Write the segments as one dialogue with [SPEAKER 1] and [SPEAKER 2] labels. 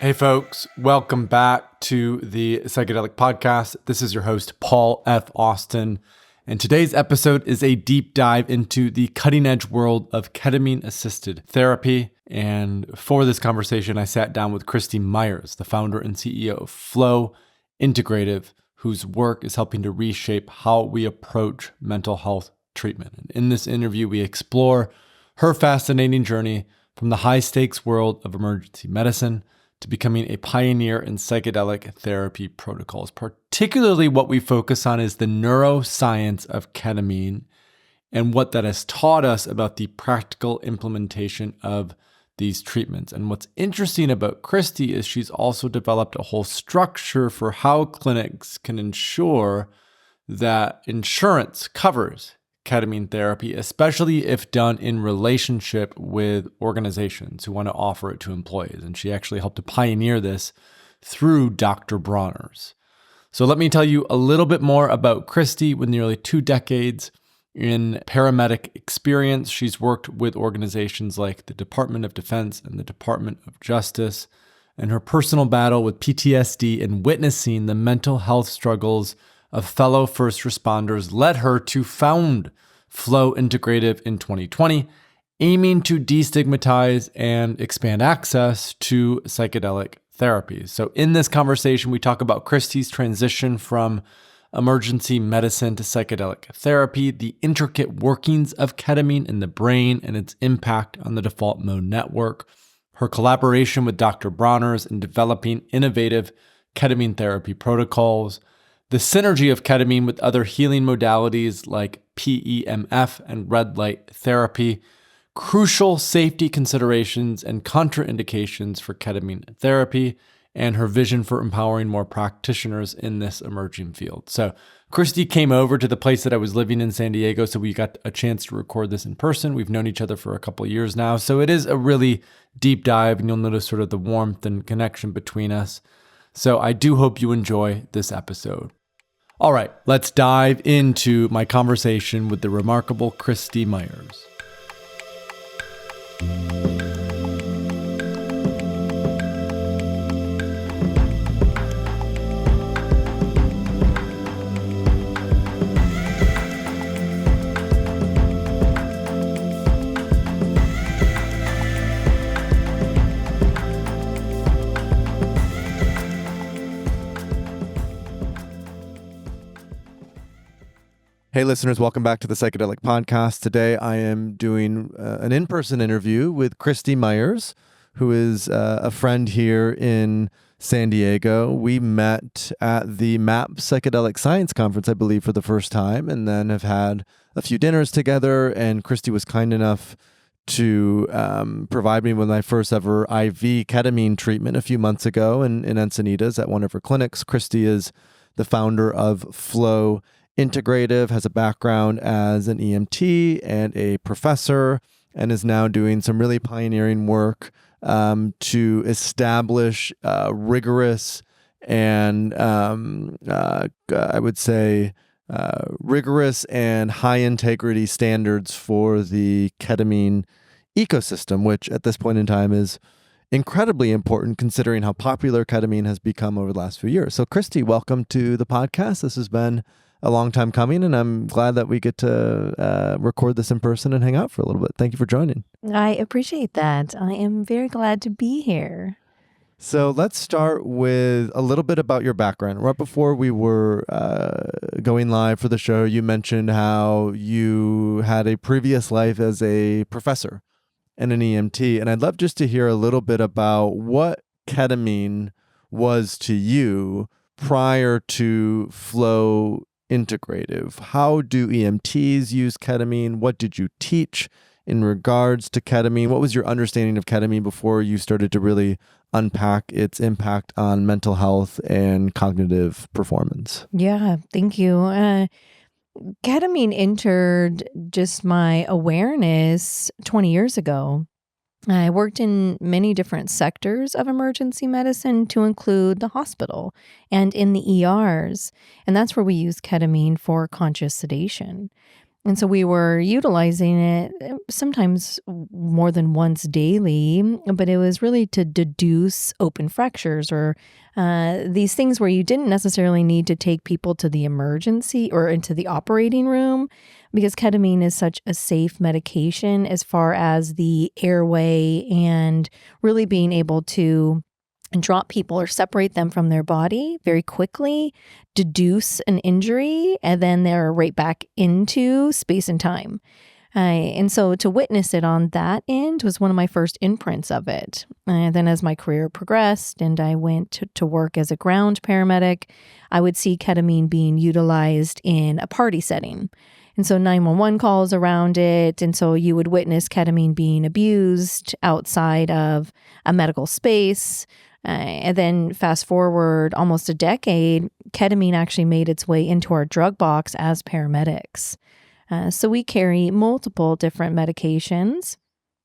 [SPEAKER 1] Hey folks, welcome back to the Psychedelic Podcast. This is your host, Paul F. Austin, and today's episode is a deep dive into the cutting-edge world of ketamine-assisted therapy. And for this conversation, I sat down with Christi Myers, the founder and CEO of Flow Integrative, whose work is helping to reshape how we approach mental health treatment. And in this interview, we explore her fascinating journey from the high-stakes world of emergency medicine to becoming a pioneer in psychedelic therapy protocols. Particularly what we focus on is the neuroscience of ketamine and what that has taught us about the practical implementation of these treatments. And what's interesting about Christi is she's also developed a whole structure for how clinics can ensure that insurance covers ketamine therapy, especially if done in relationship with organizations who want to offer it to employees. And she actually helped to pioneer this through Dr. Bronner's. So let me tell you a little bit more about Christi. With nearly 2 decades in paramedic experience, she's worked with organizations like the Department of Defense and the Department of Justice. And her personal battle with PTSD and witnessing the mental health struggles of fellow first responders led her to found Flow Integrative in 2020, aiming to destigmatize and expand access to psychedelic therapies. So in this conversation, we talk about Christi's transition from emergency medicine to psychedelic therapy, the intricate workings of ketamine in the brain and its impact on the default mode network, her collaboration with Dr. Bronner's in developing innovative ketamine therapy protocols, the synergy of ketamine with other healing modalities like PEMF and red light therapy, crucial safety considerations and contraindications for ketamine therapy, and her vision for empowering more practitioners in this emerging field. So Christi came over to the place that I was living in San Diego, so we got a chance to record this in person. We've known each other for a couple of years now, so it is a really deep dive, and you'll notice sort of the warmth and connection between us. So I do hope you enjoy this episode. All right, let's dive into my conversation with the remarkable Christi Myers. Hey listeners, welcome back to the Psychedelic Podcast. Today I am doing an in-person interview with Christi Myers, who is a friend here in San Diego. We met at the MAP Psychedelic Science Conference, I believe, for the first time, and then have had a few dinners together, and Christi was kind enough to provide me with my first ever IV ketamine treatment a few months ago in Encinitas at one of her clinics. Christi is the founder of Flow Integrative, has a background as an EMT and a professor, and is now doing some really pioneering work to establish rigorous and I would say rigorous and high integrity standards for the ketamine ecosystem, which at this point in time is incredibly important considering how popular ketamine has become over the last few years. So Christi, welcome to the podcast. This has been a long time coming, and I'm glad that we get to record this in person and hang out for a little bit. Thank you for joining.
[SPEAKER 2] I appreciate that. I am very glad to be here.
[SPEAKER 1] So let's start with a little bit about your background. Right before we were going live for the show, you mentioned how you had a previous life as a professor and an EMT, and I'd love just to hear a little bit about what ketamine was to you prior to Flow Integrative. How do EMTs use ketamine? What did you teach in regards to ketamine? What was your understanding of ketamine before you started to really unpack its impact on mental health and cognitive performance?
[SPEAKER 2] Yeah, thank you. Ketamine entered just my awareness 20 years ago. I worked in many different sectors of emergency medicine to include the hospital and in the ERs. And that's where we use ketamine for conscious sedation. And so we were utilizing it sometimes more than once daily, but it was really to deduce open fractures or these things where you didn't necessarily need to take people to the emergency or into the operating room, because ketamine is such a safe medication as far as the airway and really being able to drop people or separate them from their body very quickly, deduce an injury, and then they're right back into space and time. And so to witness it on that end was one of my first imprints of it. And then as my career progressed and I went to work as a ground paramedic, I would see ketamine being utilized in a party setting. And so 911 calls around it. And so you would witness ketamine being abused outside of a medical space. And then fast forward almost a decade, ketamine actually made its way into our drug box as paramedics. So we carry multiple different medications.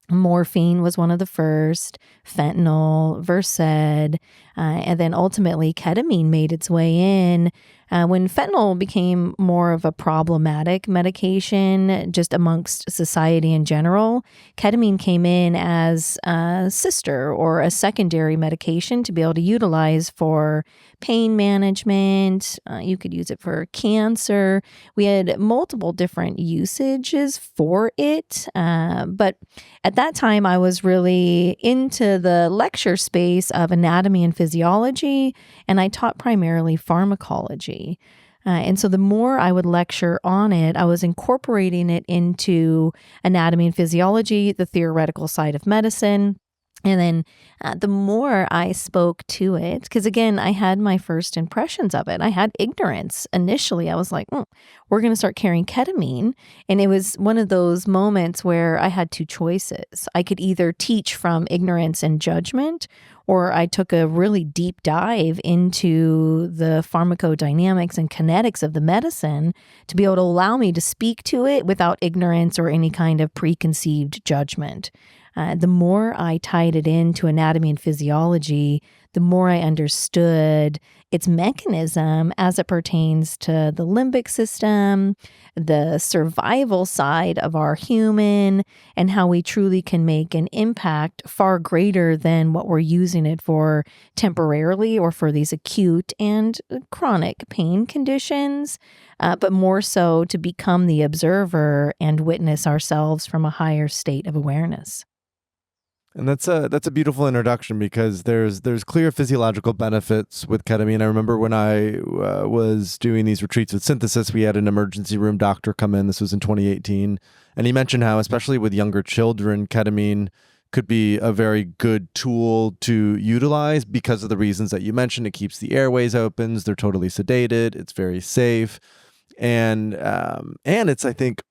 [SPEAKER 2] Morphine was one of the first, fentanyl, Versed, and then ultimately ketamine made its way in. When fentanyl became more of a problematic medication just amongst society in general, ketamine came in as a sister or a secondary medication to be able to utilize for pain management. You could use it for cancer. We had multiple different usages for it. But at that time, I was really into the lecture space of anatomy and physiology, and I taught primarily pharmacology. And so the more I would lecture on it, I was incorporating it into anatomy and physiology, the theoretical side of medicine. And then the more I spoke to it, because again, I had my first impressions of it. I had ignorance. Initially, I was like, we're going to start carrying ketamine. And it was one of those moments where I had two choices. I could either teach from ignorance and judgment, or I took a really deep dive into the pharmacodynamics and kinetics of the medicine to be able to allow me to speak to it without ignorance or any kind of preconceived judgment. The more I tied it into anatomy and physiology, the more I understood its mechanism as it pertains to the limbic system, the survival side of our human, and how we truly can make an impact far greater than what we're using it for temporarily or for these acute and chronic pain conditions, but more so to become the observer and witness ourselves from a higher state of awareness.
[SPEAKER 1] And that's a beautiful introduction, because there's clear physiological benefits with ketamine. I remember when I was doing these retreats with Synthesis, we had an emergency room doctor come in. This was in 2018. And he mentioned how, especially with younger children, ketamine could be a very good tool to utilize because of the reasons that you mentioned. It keeps the airways open. They're totally sedated. It's very safe. And it's, I think,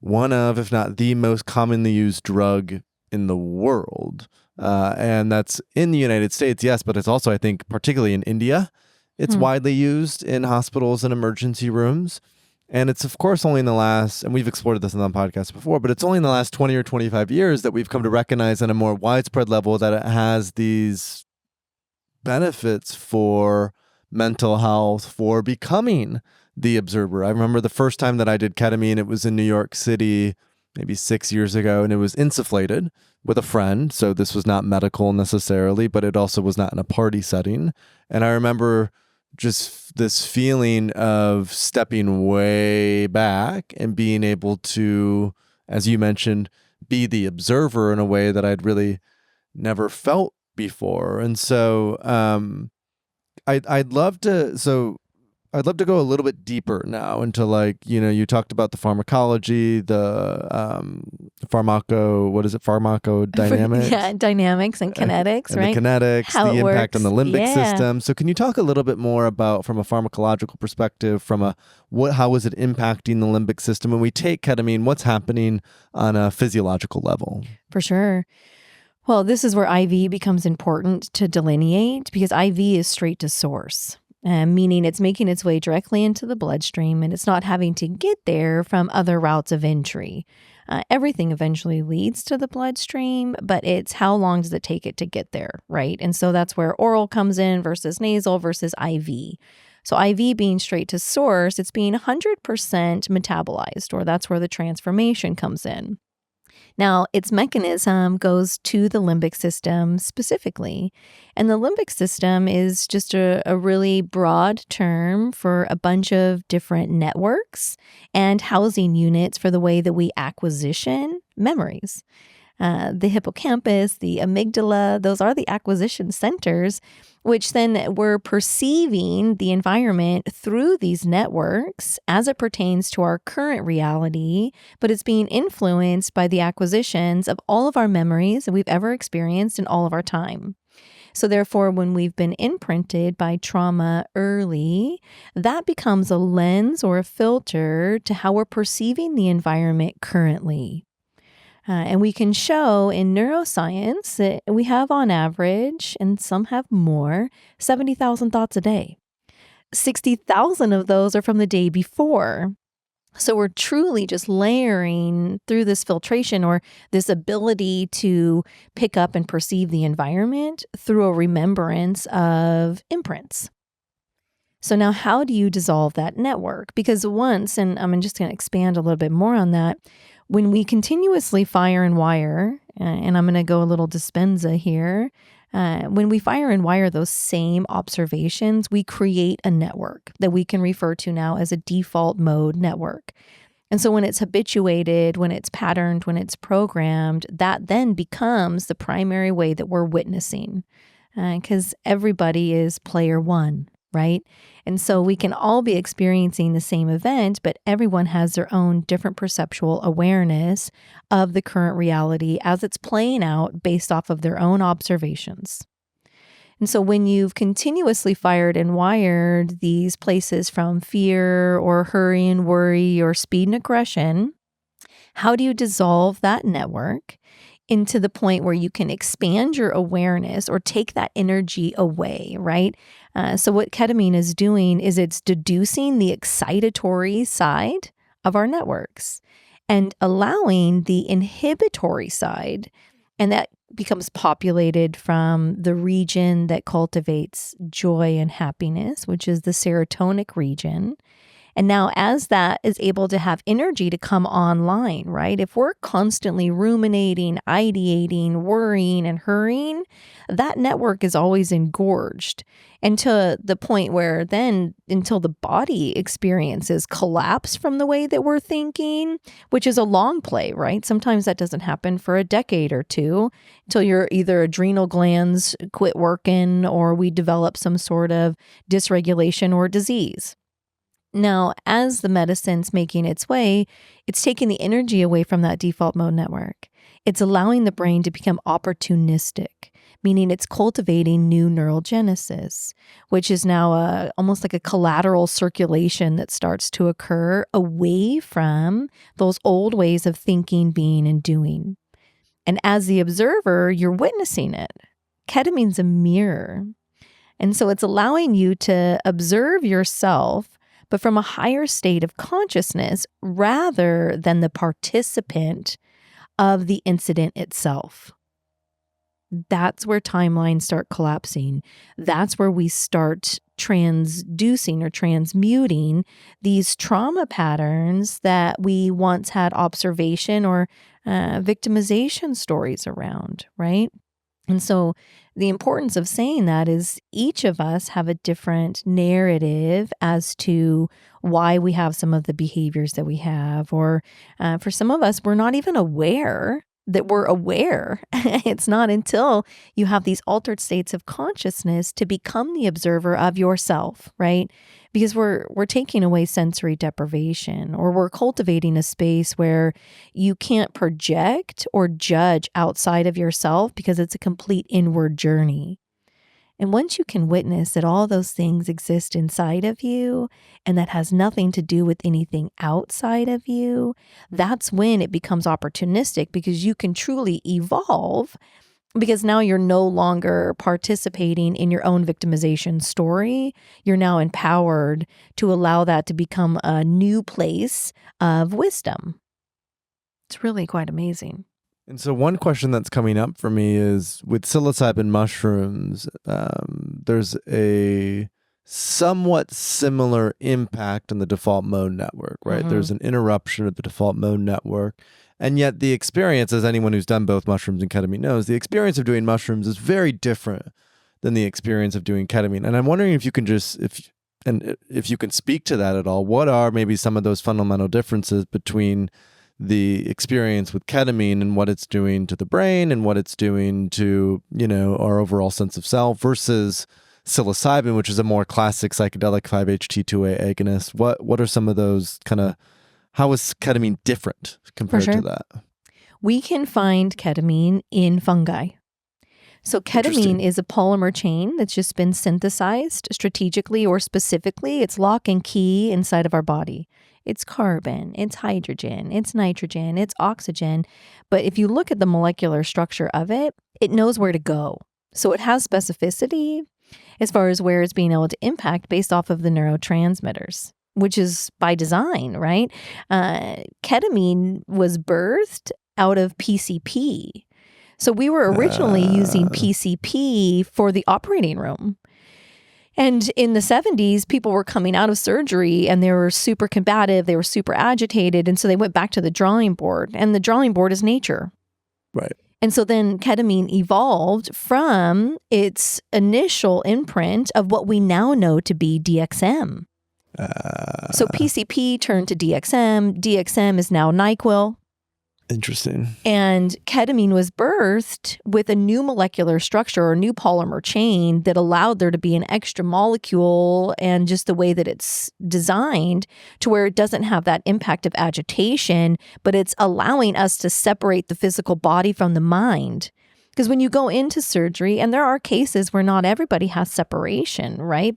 [SPEAKER 1] one of, if not the most commonly used drug in the world. And that's in the United States, yes, but it's also, I think, particularly in India, it's widely used in hospitals and emergency rooms. And it's, of course, only in the last, and we've explored this on the podcast before, but it's only in the last 20 or 25 years that we've come to recognize on a more widespread level that it has these benefits for mental health, for becoming the observer. I remember the first time that I did ketamine, it was in New York City, maybe 6 years ago, and it was insufflated with a friend. So this was not medical necessarily, but it also was not in a party setting. And I remember just this feeling of stepping way back and being able to, as you mentioned, be the observer in a way that I'd really never felt before. And so I'd love to go a little bit deeper now into, like, you talked about the pharmacology, the pharmacodynamics.
[SPEAKER 2] Yeah, dynamics and kinetics,
[SPEAKER 1] and
[SPEAKER 2] right?
[SPEAKER 1] The kinetics,
[SPEAKER 2] How
[SPEAKER 1] the
[SPEAKER 2] it
[SPEAKER 1] impact
[SPEAKER 2] works.
[SPEAKER 1] on the limbic
[SPEAKER 2] Yeah.
[SPEAKER 1] system. So can you talk a little bit more about, from a pharmacological perspective, how is it impacting the limbic system? When we take ketamine, what's happening on a physiological level?
[SPEAKER 2] For sure. Well, this is where IV becomes important to delineate, because IV is straight to source. Meaning it's making its way directly into the bloodstream, and it's not having to get there from other routes of entry. Everything eventually leads to the bloodstream, but it's how long does it take it to get there, right? And so that's where oral comes in versus nasal versus IV. So IV being straight to source, it's being 100% metabolized, or that's where the transformation comes in. Now, its mechanism goes to the limbic system specifically. And the limbic system is just a really broad term for a bunch of different networks and housing units for the way that we acquisition memories. The hippocampus, the amygdala, those are the acquisition centers, which then we're perceiving the environment through these networks as it pertains to our current reality, but it's being influenced by the acquisitions of all of our memories that we've ever experienced in all of our time. So therefore, when we've been imprinted by trauma early, that becomes a lens or a filter to how we're perceiving the environment currently. And we can show in neuroscience that we have on average, and some have more, 70,000 thoughts a day. 60,000 of those are from the day before. So we're truly just layering through this filtration or this ability to pick up and perceive the environment through a remembrance of imprints. So now how do you dissolve that network? Because once, and I'm just going to expand a little bit more on that, when we continuously fire and wire, and I'm going to go a little Dispenza here, when we fire and wire those same observations, we create a network that we can refer to now as a default mode network. And so when it's habituated, when it's patterned, when it's programmed, that then becomes the primary way that we're witnessing, because everybody is player one, right? And so we can all be experiencing the same event, but everyone has their own different perceptual awareness of the current reality as it's playing out based off of their own observations. And so when you've continuously fired and wired these places from fear or hurry and worry or speed and aggression, how do you dissolve that network into the point where you can expand your awareness or take that energy away, right? So what ketamine is doing is it's deducing the excitatory side of our networks and allowing the inhibitory side, and that becomes populated from the region that cultivates joy and happiness, which is the serotonic region. And now as that is able to have energy to come online, right? If we're constantly ruminating, ideating, worrying, and hurrying, that network is always engorged. And to the point where then until the body experiences collapse from the way that we're thinking, which is a long play, right? Sometimes that doesn't happen for a decade or two until your either adrenal glands quit working or we develop some sort of dysregulation or disease. Now, as the medicine's making its way, it's taking the energy away from that default mode network. It's allowing the brain to become opportunistic, meaning it's cultivating new neurogenesis, which is now almost like a collateral circulation that starts to occur away from those old ways of thinking, being, and doing. And as the observer, you're witnessing it. Ketamine's a mirror. And so it's allowing you to observe yourself, but from a higher state of consciousness rather than the participant of the incident itself. That's where timelines start collapsing. That's where we start transducing or transmuting these trauma patterns that we once had observation or victimization stories around, right? And so the importance of saying that is each of us have a different narrative as to why we have some of the behaviors that we have. Or for some of us, we're not even aware that we're aware. It's not until you have these altered states of consciousness to become the observer of yourself, right? Because we're taking away sensory deprivation, or we're cultivating a space where you can't project or judge outside of yourself because it's a complete inward journey. And once you can witness that all those things exist inside of you and that has nothing to do with anything outside of you, that's when it becomes opportunistic, because you can truly evolve, because now you're no longer participating in your own victimization story. You're now empowered to allow that to become a new place of wisdom. It's really quite amazing.
[SPEAKER 1] And so one question that's coming up for me is with psilocybin mushrooms, there's a somewhat similar impact on the default mode network, right? There's an interruption of the default mode network. And yet the experience, as anyone who's done both mushrooms and ketamine knows, the experience of doing mushrooms is very different than the experience of doing ketamine. And I'm wondering if you can if you can speak to that at all. What are maybe some of those fundamental differences between the experience with ketamine and what it's doing to the brain and what it's doing to, our overall sense of self versus psilocybin, which is a more classic psychedelic 5-HT2A agonist? What are some of those how is ketamine different compared to that?
[SPEAKER 2] We can find ketamine in fungi. So ketamine is a polymer chain that's just been synthesized strategically or specifically. It's lock and key inside of our body. It's carbon, it's hydrogen, it's nitrogen, it's oxygen. But if you look at the molecular structure of it, it knows where to go. So it has specificity as far as where it's being able to impact based off of the neurotransmitters, which is by design, right? Ketamine was birthed out of PCP. So we were originally using PCP for the operating room. And in the 70s, people were coming out of surgery and they were super combative, they were super agitated. And so they went back to the drawing board. And the drawing board is nature.
[SPEAKER 1] Right.
[SPEAKER 2] And so then ketamine evolved from its initial imprint of what we now know to be DXM. So PCP turned to DXM. DXM is now NyQuil.
[SPEAKER 1] Interesting.
[SPEAKER 2] And ketamine was birthed with a new molecular structure or new polymer chain that allowed there to be an extra molecule and just the way that it's designed to where it doesn't have that impact of agitation, but it's allowing us to separate the physical body from the mind. Because when you go into surgery, and there are cases where not everybody has separation, right?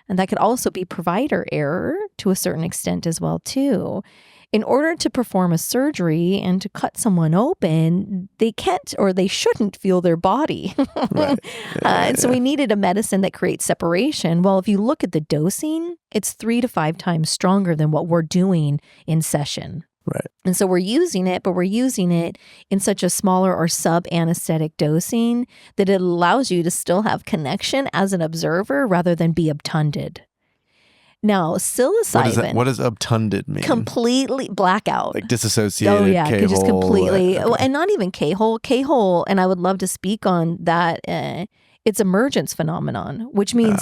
[SPEAKER 2] And that could also be provider error to a certain extent as well, too. In order to perform a surgery and to cut someone open, they can't or they shouldn't feel their body.
[SPEAKER 1] Right.
[SPEAKER 2] And so we needed a medicine that creates separation. Well, if you look at the dosing, it's 3 to 5 times stronger than what we're doing in session.
[SPEAKER 1] Right.
[SPEAKER 2] And so we're using it, but we're using it in such a smaller or sub-anesthetic dosing that it allows you to still have connection as an observer rather than be obtunded. Now, psilocybin.
[SPEAKER 1] What does obtunded mean?
[SPEAKER 2] Completely blackout.
[SPEAKER 1] Like disassociated,
[SPEAKER 2] Oh, yeah.
[SPEAKER 1] K-hole.
[SPEAKER 2] Just completely.
[SPEAKER 1] Okay.
[SPEAKER 2] And not even K-hole. K-hole, and I would love to speak on that. It's emergence phenomenon, which means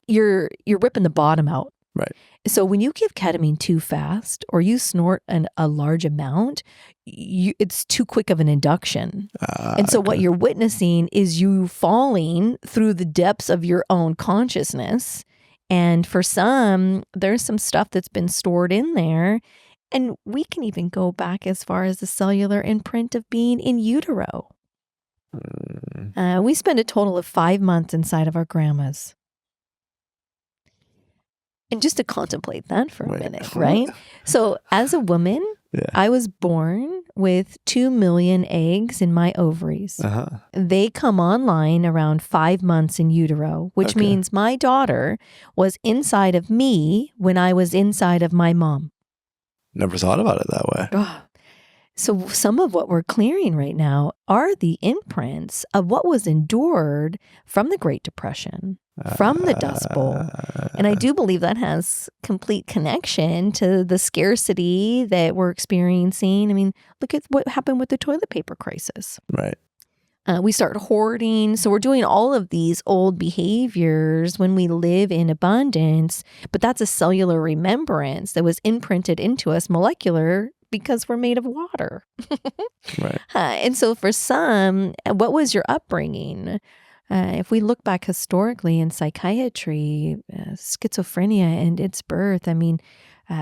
[SPEAKER 2] you're ripping the bottom out.
[SPEAKER 1] Right.
[SPEAKER 2] So when you give ketamine too fast or you snort a large amount, it's too quick of an induction. And so what you're witnessing is you falling through the depths of your own consciousness. And for some, there's some stuff that's been stored in there. And we can even go back as far as the cellular imprint of being in utero. We spent a total of 5 months inside of our grandmas. And just to contemplate that for a minute, right? So as a woman, I was born with 2 million eggs in my ovaries. They come online around 5 months in utero, which means my daughter was inside of me when I was inside of my mom.
[SPEAKER 1] Never thought about it that way.
[SPEAKER 2] So some of what we're clearing right now are the imprints of what was endured from the Great Depression, from the Dust Bowl. And I do believe that has complete connection to the scarcity that we're experiencing. I mean, look at what happened with the toilet paper crisis.
[SPEAKER 1] Right.
[SPEAKER 2] We start hoarding. So we're doing all of these old behaviors when we live in abundance, but that's a cellular remembrance that was imprinted into us molecular because we're made of water.
[SPEAKER 1] Right.
[SPEAKER 2] And so for some, what was your upbringing? If we look back historically in psychiatry, schizophrenia and its birth, I mean,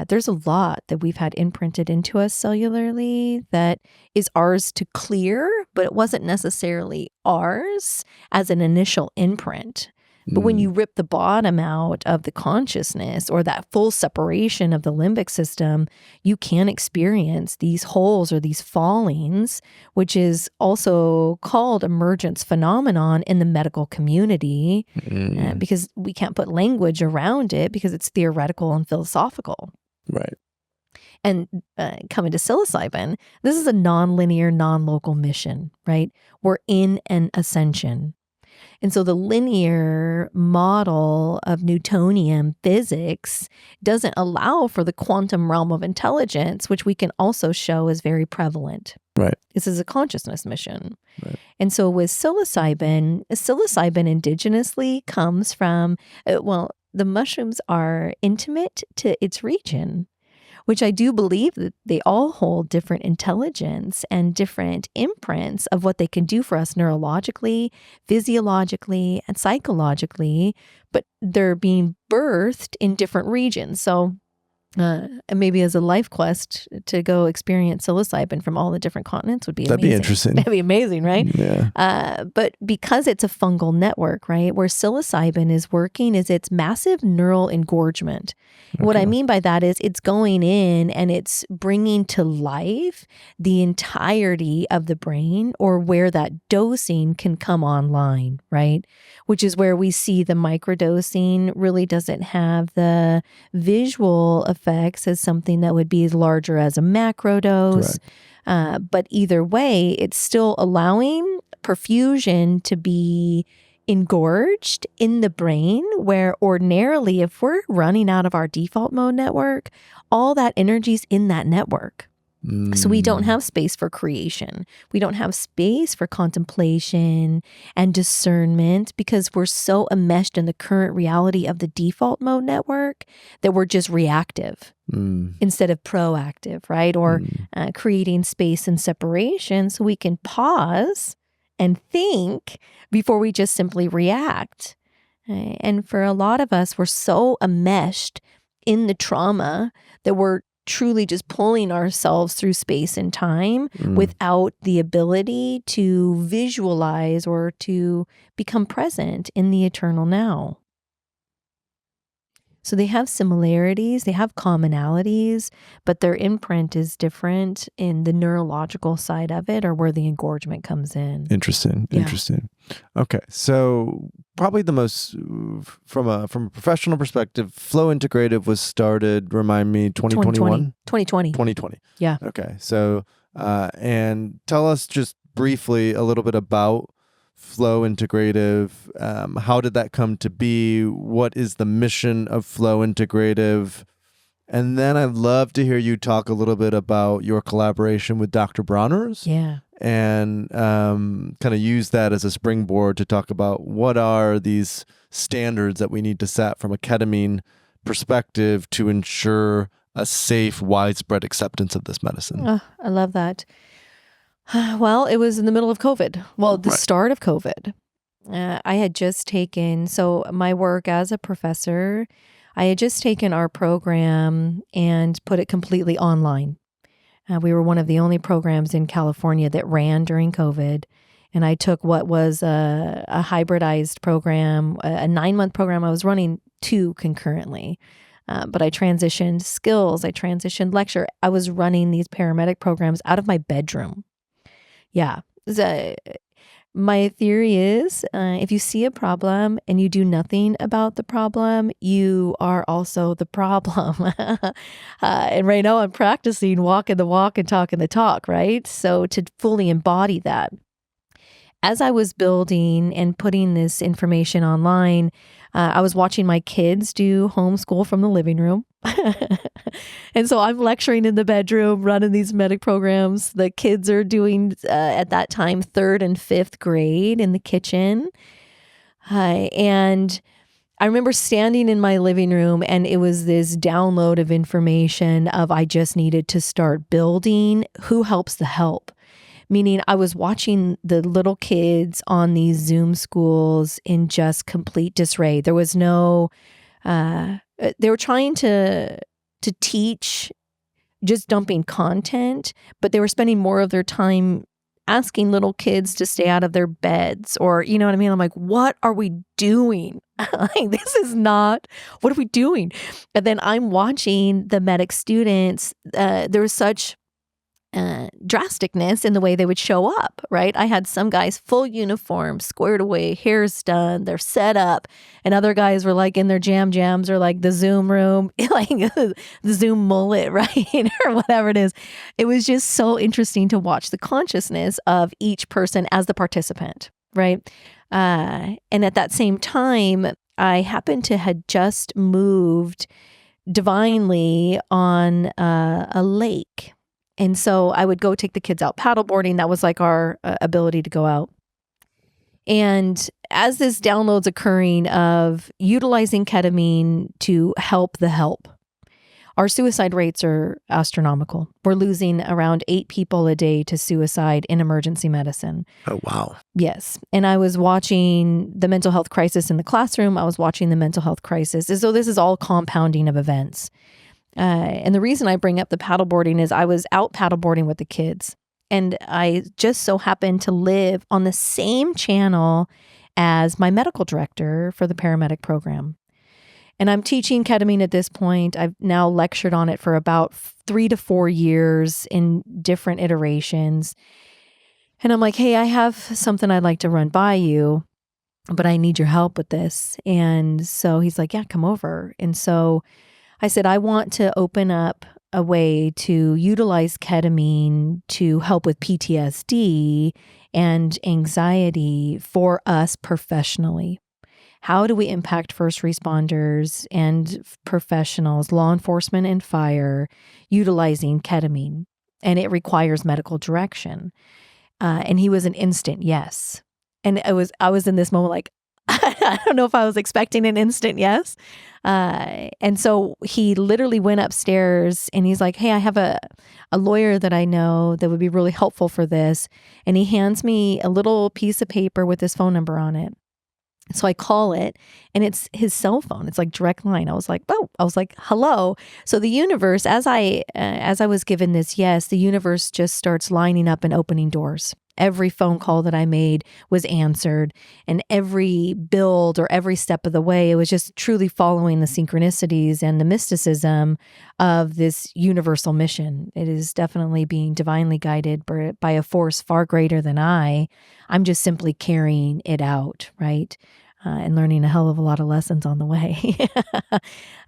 [SPEAKER 2] there's a lot that we've had imprinted into us cellularly that is ours to clear, but it wasn't necessarily ours as an initial imprint. But when you rip the bottom out of the consciousness or that full separation of the limbic system, you can experience these holes or these fallings, which is also called emergence phenomenon in the medical community because we can't put language around it because it's theoretical and philosophical.
[SPEAKER 1] Right.
[SPEAKER 2] And coming to psilocybin, this is a non-linear, non-local mission, right? We're in an ascension. And so the linear model of Newtonian physics doesn't allow for the quantum realm of intelligence, which we can also show is very prevalent.
[SPEAKER 1] Right.
[SPEAKER 2] This is a consciousness mission.
[SPEAKER 1] Right.
[SPEAKER 2] And so with psilocybin indigenously comes from, the mushrooms are intimate to its region, which I do believe that they all hold different intelligence and different imprints of what they can do for us neurologically, physiologically, and psychologically, but they're being birthed in different regions. So and maybe as a life quest to go experience psilocybin from all the different continents would be amazing.
[SPEAKER 1] That'd be interesting.
[SPEAKER 2] That'd be amazing, right?
[SPEAKER 1] Yeah.
[SPEAKER 2] But because it's a fungal network, right, where psilocybin is working is its massive neural engorgement. Okay. What I mean by that is it's going in and it's bringing to life the entirety of the brain, or where that dosing can come online, right? Which is where we see the microdosing really doesn't have the visual effects as something that would be larger as a macro dose. But either way, it's still allowing perfusion to be engorged in the brain, where ordinarily, if we're running out of our default mode network, all that energy's in that network. So we don't have space for creation. We don't have space for contemplation and discernment, because we're so enmeshed in the current reality of the default mode network that we're just reactive instead of proactive, right? Or creating space and separation so we can pause and think before we just simply react. And for a lot of us, we're so enmeshed in the trauma that we're truly just pulling ourselves through space and time without the ability to visualize or to become present in the eternal now. So they have similarities, they have commonalities, but their imprint is different in the neurological side of it, or where the engorgement comes in.
[SPEAKER 1] Interesting. Okay, so probably the most, from a professional perspective, Flow Integrative was started, remind me, 2021? 2020.
[SPEAKER 2] Yeah.
[SPEAKER 1] Okay, so, and tell us just briefly a little bit about Flow Integrative. How did that come to be? What is the mission of Flow Integrative? And then I'd love to hear you talk a little bit about your collaboration with Dr. Bronner's.
[SPEAKER 2] Yeah.
[SPEAKER 1] And kind of use that as a springboard to talk about what are these standards that we need to set from a ketamine perspective to ensure a safe, widespread acceptance of this medicine.
[SPEAKER 2] Oh, I love that. Well, it was in the middle of COVID. Well, the start of COVID. I had just taken, so my work as a professor, I had just taken our program and put it completely online. We were one of the only programs in California that ran during COVID. And I took what was a hybridized program, a 9-month program. I was running 2 concurrently. But I transitioned skills. I transitioned lecture. I was running these paramedic programs out of my bedroom. Yeah. My theory is if you see a problem and you do nothing about the problem, you are also the problem. And right now I'm practicing walking the walk and talking the talk, right? So to fully embody that. As I was building and putting this information online, I was watching my kids do homeschool from the living room. And so I'm lecturing in the bedroom, running these medic programs. The kids are doing, at that time, 3rd and 5th grade in the kitchen. And I remember standing in my living room, and it was this download of information of I just needed to start building who helps the help. Meaning I was watching the little kids on these Zoom schools in just complete disarray. There was no, they were trying to teach just dumping content, but they were spending more of their time asking little kids to stay out of their beds, or, you know what I mean? I'm like, what are we doing? Like, this is not, what are we doing? And then I'm watching the medic students. There was such drasticness in the way they would show up, right? I had some guys full uniform, squared away, hair's done, they're set up, and other guys were like in their jams or like the Zoom room, like the Zoom mullet, right? Or whatever it is. It was just so interesting to watch the consciousness of each person as the participant, right? And at that same time, I happened to had just moved divinely on a lake. And so I would go take the kids out paddleboarding. That was like our ability to go out. And as this download's occurring of utilizing ketamine to help the help, our suicide rates are astronomical. We're losing around 8 people a day to suicide in emergency medicine.
[SPEAKER 3] Oh, wow.
[SPEAKER 2] Yes. And I was watching the mental health crisis in the classroom. I was watching the mental health crisis. So this is all compounding of events. And the reason I bring up the paddleboarding is I was out paddleboarding with the kids. And I just so happened to live on the same channel as my medical director for the paramedic program. And I'm teaching ketamine at this point. I've now lectured on it for about 3 to 4 years in different iterations. And I'm like, hey, I have something I'd like to run by you, but I need your help with this. And so he's like, yeah, come over. And so I said, I want to open up a way to utilize ketamine to help with PTSD and anxiety for us professionally. How do we impact first responders and professionals, law enforcement and fire, utilizing ketamine? And it requires medical direction. And he was an instant yes. And I was in this moment like, I don't know if I was expecting an instant yes. And so he literally went upstairs and he's like, hey, I have a lawyer that I know that would be really helpful for this. And he hands me a little piece of paper with his phone number on it. So I call it and it's his cell phone. It's like direct line. I was like, hello. So the universe, as I was given this yes, the universe just starts lining up and opening doors. Every phone call that I made was answered, and every build or every step of the way, it was just truly following the synchronicities and the mysticism of this universal mission. It is definitely being divinely guided by a force far greater than I. I'm just simply carrying it out, right? And learning a hell of a lot of lessons on the way.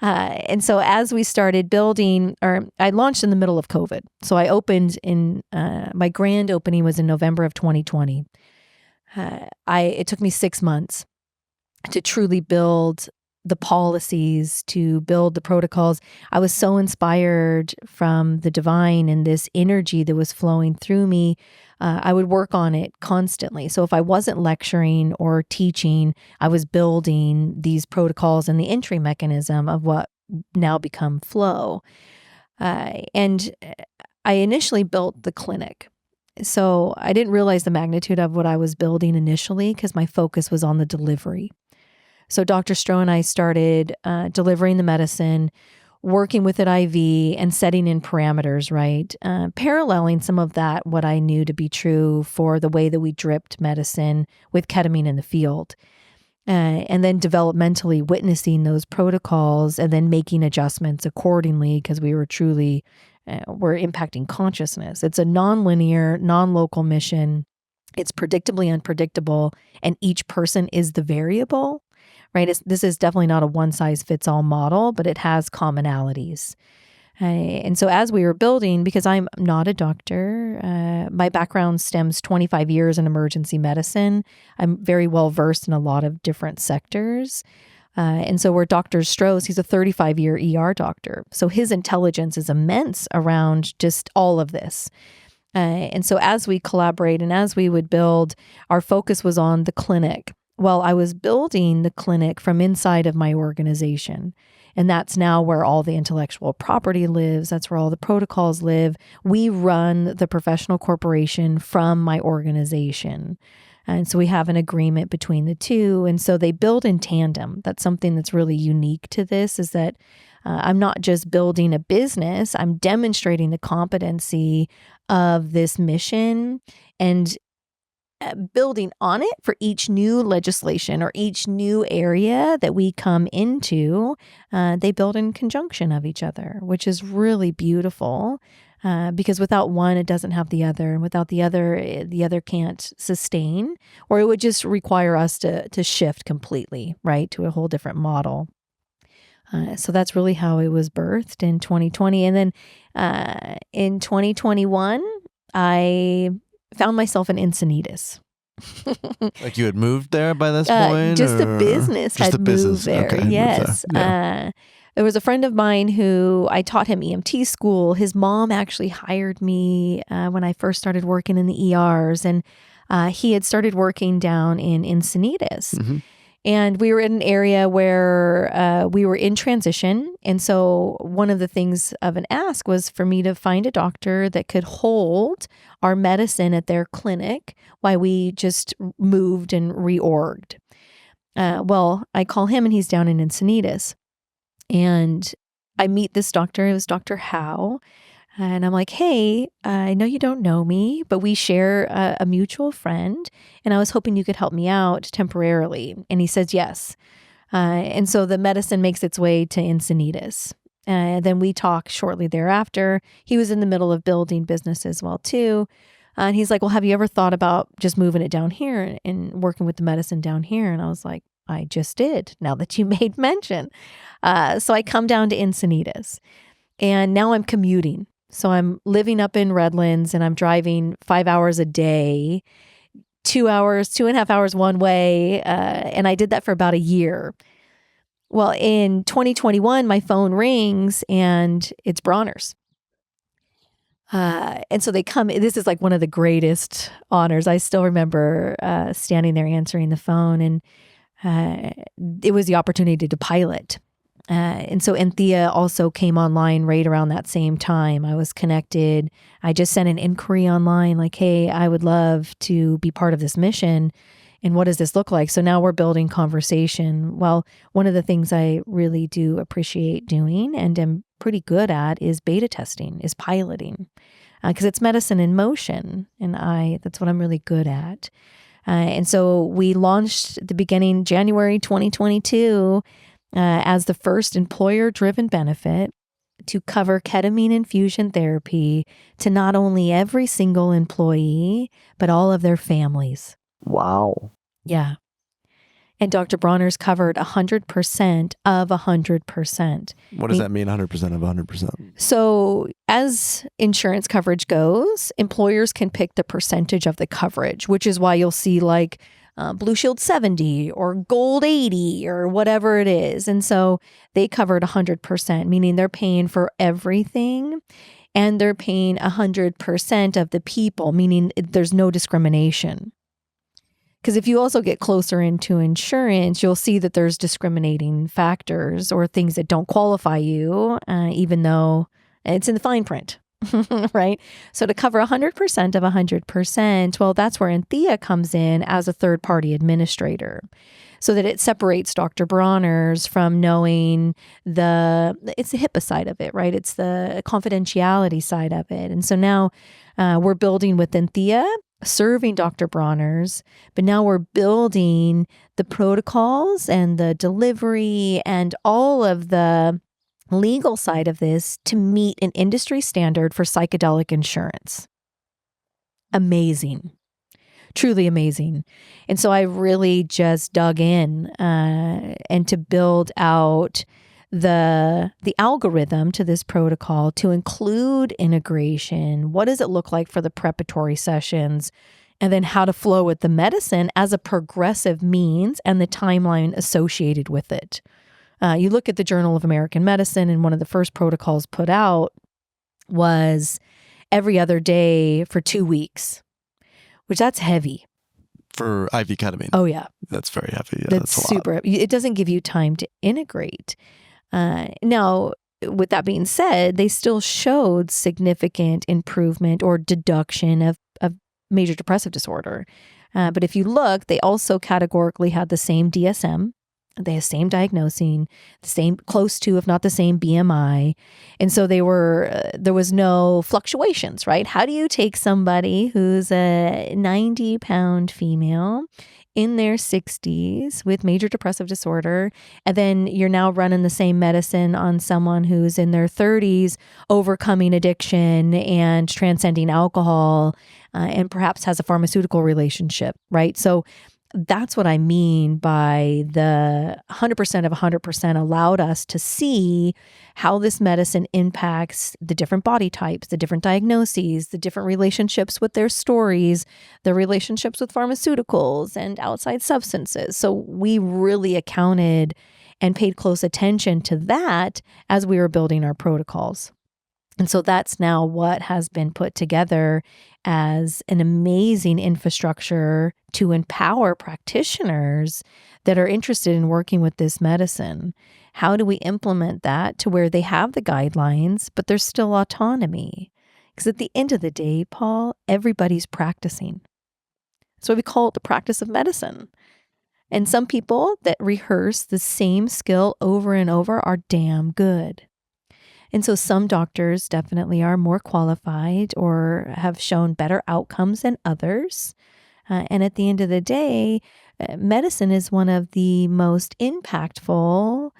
[SPEAKER 2] And so as we started building, or I launched in the middle of COVID. So I opened my grand opening was in November of 2020. It took me 6 months to truly build the policies, to build the protocols. I was so inspired from the divine and this energy that was flowing through me. I would work on it constantly. So if I wasn't lecturing or teaching, I was building these protocols and the entry mechanism of what now become flow. And I initially built the clinic. So I didn't realize the magnitude of what I was building initially because my focus was on the delivery. So Dr. Stroh and I started delivering the medicine, working with it IV and setting in parameters, right? Paralleling some of that, what I knew to be true for the way that we dripped medicine with ketamine in the field. And then developmentally witnessing those protocols and then making adjustments accordingly because we were truly, we're impacting consciousness. It's a non-linear, non-local mission. It's predictably unpredictable, and each person is the variable. Right? This is definitely not a one-size-fits-all model, but it has commonalities. And so as we were building, because I'm not a doctor, my background stems 25 years in emergency medicine. I'm very well versed in a lot of different sectors. And so where Dr. Stroh's, he's a 35-year ER doctor. So his intelligence is immense around just all of this. And so as we collaborate and as we would build, our focus was on the clinic. Well, I was building the clinic from inside of my organization. And that's now where all the intellectual property lives. That's where all the protocols live. We run the professional corporation from my organization. And so we have an agreement between the two. And so they build in tandem. That's something that's really unique to this is that I'm not just building a business. I'm demonstrating the competency of this mission and building on it for each new legislation or each new area that we come into. They build in conjunction of each other, which is really beautiful because without one, it doesn't have the other. And without the other can't sustain, or it would just require us to shift completely, right, to a whole different model. So that's really how it was birthed in 2020. And then in 2021, I found myself in Encinitas.
[SPEAKER 1] Like you had moved there by this point?
[SPEAKER 2] Just the business
[SPEAKER 1] just
[SPEAKER 2] had moved there.
[SPEAKER 1] Okay,
[SPEAKER 2] Yes.
[SPEAKER 1] moved there. Yeah.
[SPEAKER 2] There was a friend of mine who I taught him EMT school. His mom actually hired me when I first started working in the ERs, and he had started working down in Encinitas.
[SPEAKER 1] Mm-hmm.
[SPEAKER 2] And we were in an area where we were in transition. And so one of the things of an ask was for me to find a doctor that could hold our medicine at their clinic while we just moved and reorged. Well, I call him and he's down in Encinitas. And I meet this doctor. It was Dr. Howe. And I'm like, hey, I know you don't know me, but we share a mutual friend. And I was hoping you could help me out temporarily. And he says, yes. And so the medicine makes its way to Encinitas. Then we talk shortly thereafter. He was in the middle of building business as well, too. And he's like, well, have you ever thought about just moving it down here and working with the medicine down here? And I was like, I just did, now that you made mention. So I come down to Encinitas. And now I'm commuting. So I'm living up in Redlands and I'm driving 5 hours a day, 2.5 hours one way. And I did that for about a year. Well, in 2021, my phone rings and it's Bronner's. And so they come, this is like one of the greatest honors. I still remember standing there answering the phone, and it was the opportunity to pilot. And so Anthea also came online right around that same time. I was connected. I just sent an inquiry online like, hey, I would love to be part of this mission. And what does this look like? So now we're building conversation. Well, one of the things I really do appreciate doing and am pretty good at is beta testing, is piloting, because it's medicine in motion. And that's what I'm really good at. And so we launched at the beginning, January 2022, as the first employer-driven benefit to cover ketamine infusion therapy to not only every single employee, but all of their families.
[SPEAKER 3] Wow.
[SPEAKER 2] Yeah. And Dr. Bronner's covered 100% of 100%.
[SPEAKER 1] What does that mean, 100% of 100%?
[SPEAKER 2] So as insurance coverage goes, employers can pick the percentage of the coverage, which is why you'll see like Blue Shield 70 or Gold 80 or whatever it is. And so they covered 100%, meaning they're paying for everything and they're paying 100% of the people, meaning there's no discrimination. Because if you also get closer into insurance, you'll see that there's discriminating factors or things that don't qualify you, even though it's in the fine print. Right? So to cover 100% of 100%, well, that's where Anthea comes in as a third-party administrator, so that it separates Dr. Bronner's from knowing it's the HIPAA side of it, right? It's the confidentiality side of it. And so now we're building with Anthea, serving Dr. Bronner's, but now we're building the protocols and the delivery and all of the legal side of this to meet an industry standard for psychedelic insurance. Amazing. Truly amazing. And so I really just dug in and to build out the algorithm to this protocol to include integration. What does it look like for the preparatory sessions? And then how to flow with the medicine as a progressive means and the timeline associated with it. You look at the Journal of American Medicine, and one of the first protocols put out was every other day for 2 weeks, which that's heavy.
[SPEAKER 1] For IV ketamine.
[SPEAKER 2] Oh, yeah.
[SPEAKER 1] That's very heavy. Yeah,
[SPEAKER 2] that's
[SPEAKER 1] a
[SPEAKER 2] super
[SPEAKER 1] lot.
[SPEAKER 2] It doesn't give you time to integrate. Now, with that being said, they still showed significant improvement or deduction of major depressive disorder. But if you look, they also categorically had the same DSM. They had the same diagnosing, the same close to, if not the same BMI. And so there was no fluctuations, right? How do you take somebody who's a 90-pound female in their 60s with major depressive disorder, and then you're now running the same medicine on someone who's in their 30s, overcoming addiction and transcending alcohol, and perhaps has a pharmaceutical relationship, right? So that's what I mean by the 100% of 100% allowed us to see how this medicine impacts the different body types, the different diagnoses, the different relationships with their stories, the relationships with pharmaceuticals and outside substances. So we really accounted and paid close attention to that as we were building our protocols. And so that's now what has been put together as an amazing infrastructure to empower practitioners that are interested in working with this medicine. How do we implement that to where they have the guidelines, but there's still autonomy? Because at the end of the day, Paul, everybody's practicing. So we call it the practice of medicine. And some people that rehearse the same skill over and over are damn good. And so some doctors definitely are more qualified or have shown better outcomes than others. And at the end of the day, medicine is one of the most impactful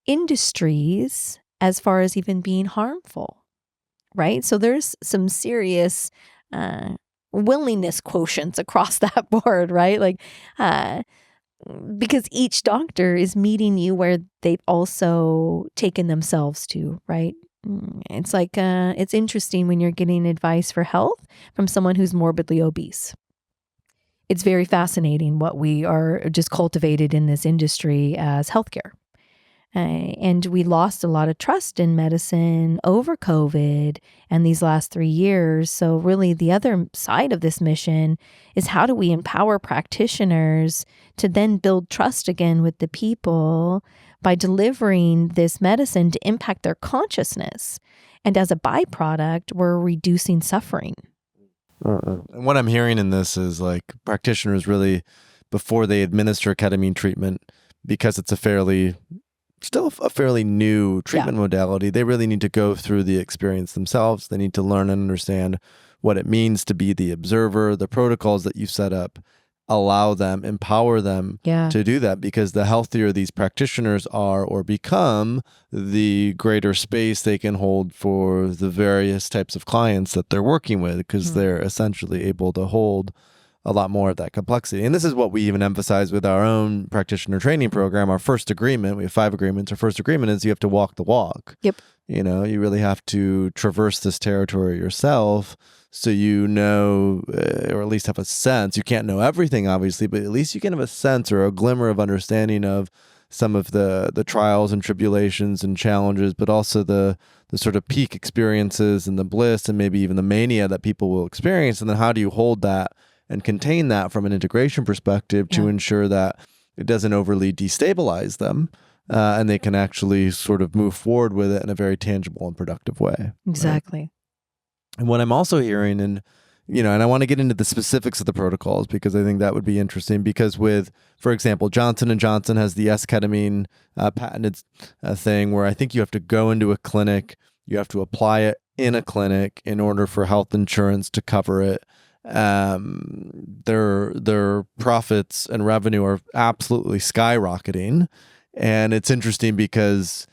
[SPEAKER 2] industries as far as even being harmful, right? So there's some serious willingness quotients across that board, right? Like, because each doctor is meeting you where they've also taken themselves to, right? It's like, it's interesting when you're getting advice for health from someone who's morbidly obese. It's very fascinating what we are just cultivated in this industry as healthcare. And we lost a lot of trust in medicine over COVID and these last 3 years. So really the other side of this mission is how do we empower practitioners to then build trust again with the people by delivering this medicine to impact their consciousness. And as a byproduct, we're reducing suffering.
[SPEAKER 1] And what I'm hearing in this is like practitioners really, before they administer ketamine treatment, because it's still a fairly new treatment modality, they really need to go through the experience themselves. They need to learn and understand what it means to be the observer. The protocols that you set up allow them, empower them to do that, because the healthier these practitioners are or become, the greater space they can hold for the various types of clients that they're working with, because they're essentially able to hold a lot more of that complexity. And this is what we even emphasize with our own practitioner training program. Our first agreement, we have 5 agreements. Our first agreement is you have to walk the walk.
[SPEAKER 2] Yep.
[SPEAKER 1] You know, you really have to traverse this territory yourself, so you know, or at least have a sense. You can't know everything, obviously, but at least you can have a sense or a glimmer of understanding of some of the trials and tribulations and challenges, but also the sort of peak experiences and the bliss and maybe even the mania that people will experience. And then how do you hold that and contain that from an integration perspective to ensure that it doesn't overly destabilize them, and they can actually sort of move forward with it in a very tangible and productive way.
[SPEAKER 2] Exactly.
[SPEAKER 1] Right? And what I'm also hearing, and I want to get into the specifics of the protocols, because I think that would be interesting, because with, for example, Johnson & Johnson has the S-ketamine patented thing where I think you have to go into a clinic, you have to apply it in a clinic in order for health insurance to cover it. Their profits and revenue are absolutely skyrocketing. And it's interesting because,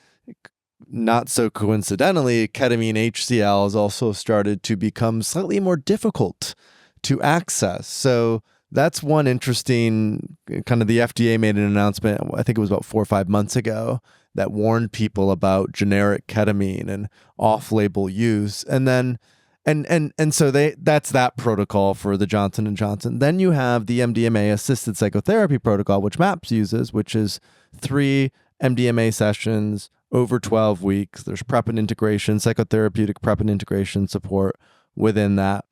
[SPEAKER 1] not so coincidentally, ketamine HCl has also started to become slightly more difficult to access. So that's one interesting kind of, the FDA made an announcement, I think it was about 4 or 5 months ago, that warned people about generic ketamine and off-label use. And then And so that's that protocol for the Johnson & Johnson. Then you have the MDMA-assisted psychotherapy protocol, which MAPS uses, which is 3 MDMA sessions over 12 weeks. There's prep and integration, psychotherapeutic prep and integration support within that.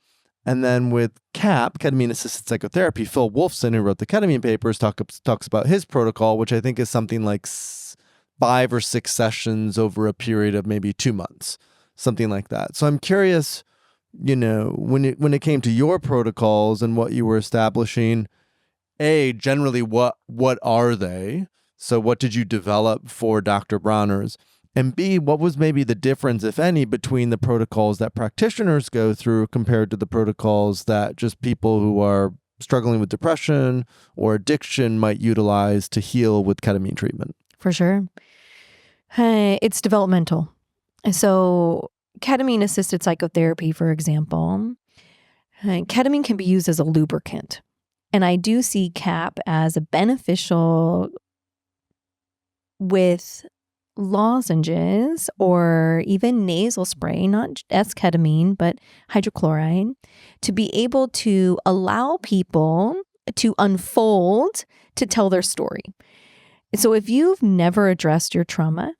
[SPEAKER 1] And then with CAP, ketamine-assisted psychotherapy, Phil Wolfson, who wrote the ketamine papers, talks about his protocol, which I think is something like 5 or 6 sessions over a period of maybe 2 months, something like that. So I'm curious, when it came to your protocols and what you were establishing, A, generally what are they? So what did you develop for Dr. Bronner's? And B, what was maybe the difference, if any, between the protocols that practitioners go through compared to the protocols that just people who are struggling with depression or addiction might utilize to heal with ketamine treatment?
[SPEAKER 2] For sure. It's developmental. So ketamine-assisted psychotherapy, for example, ketamine can be used as a lubricant. And I do see CAP as a beneficial with lozenges or even nasal spray, not S-ketamine, but hydrochloride, to be able to allow people to unfold, to tell their story. So if you've never addressed your trauma,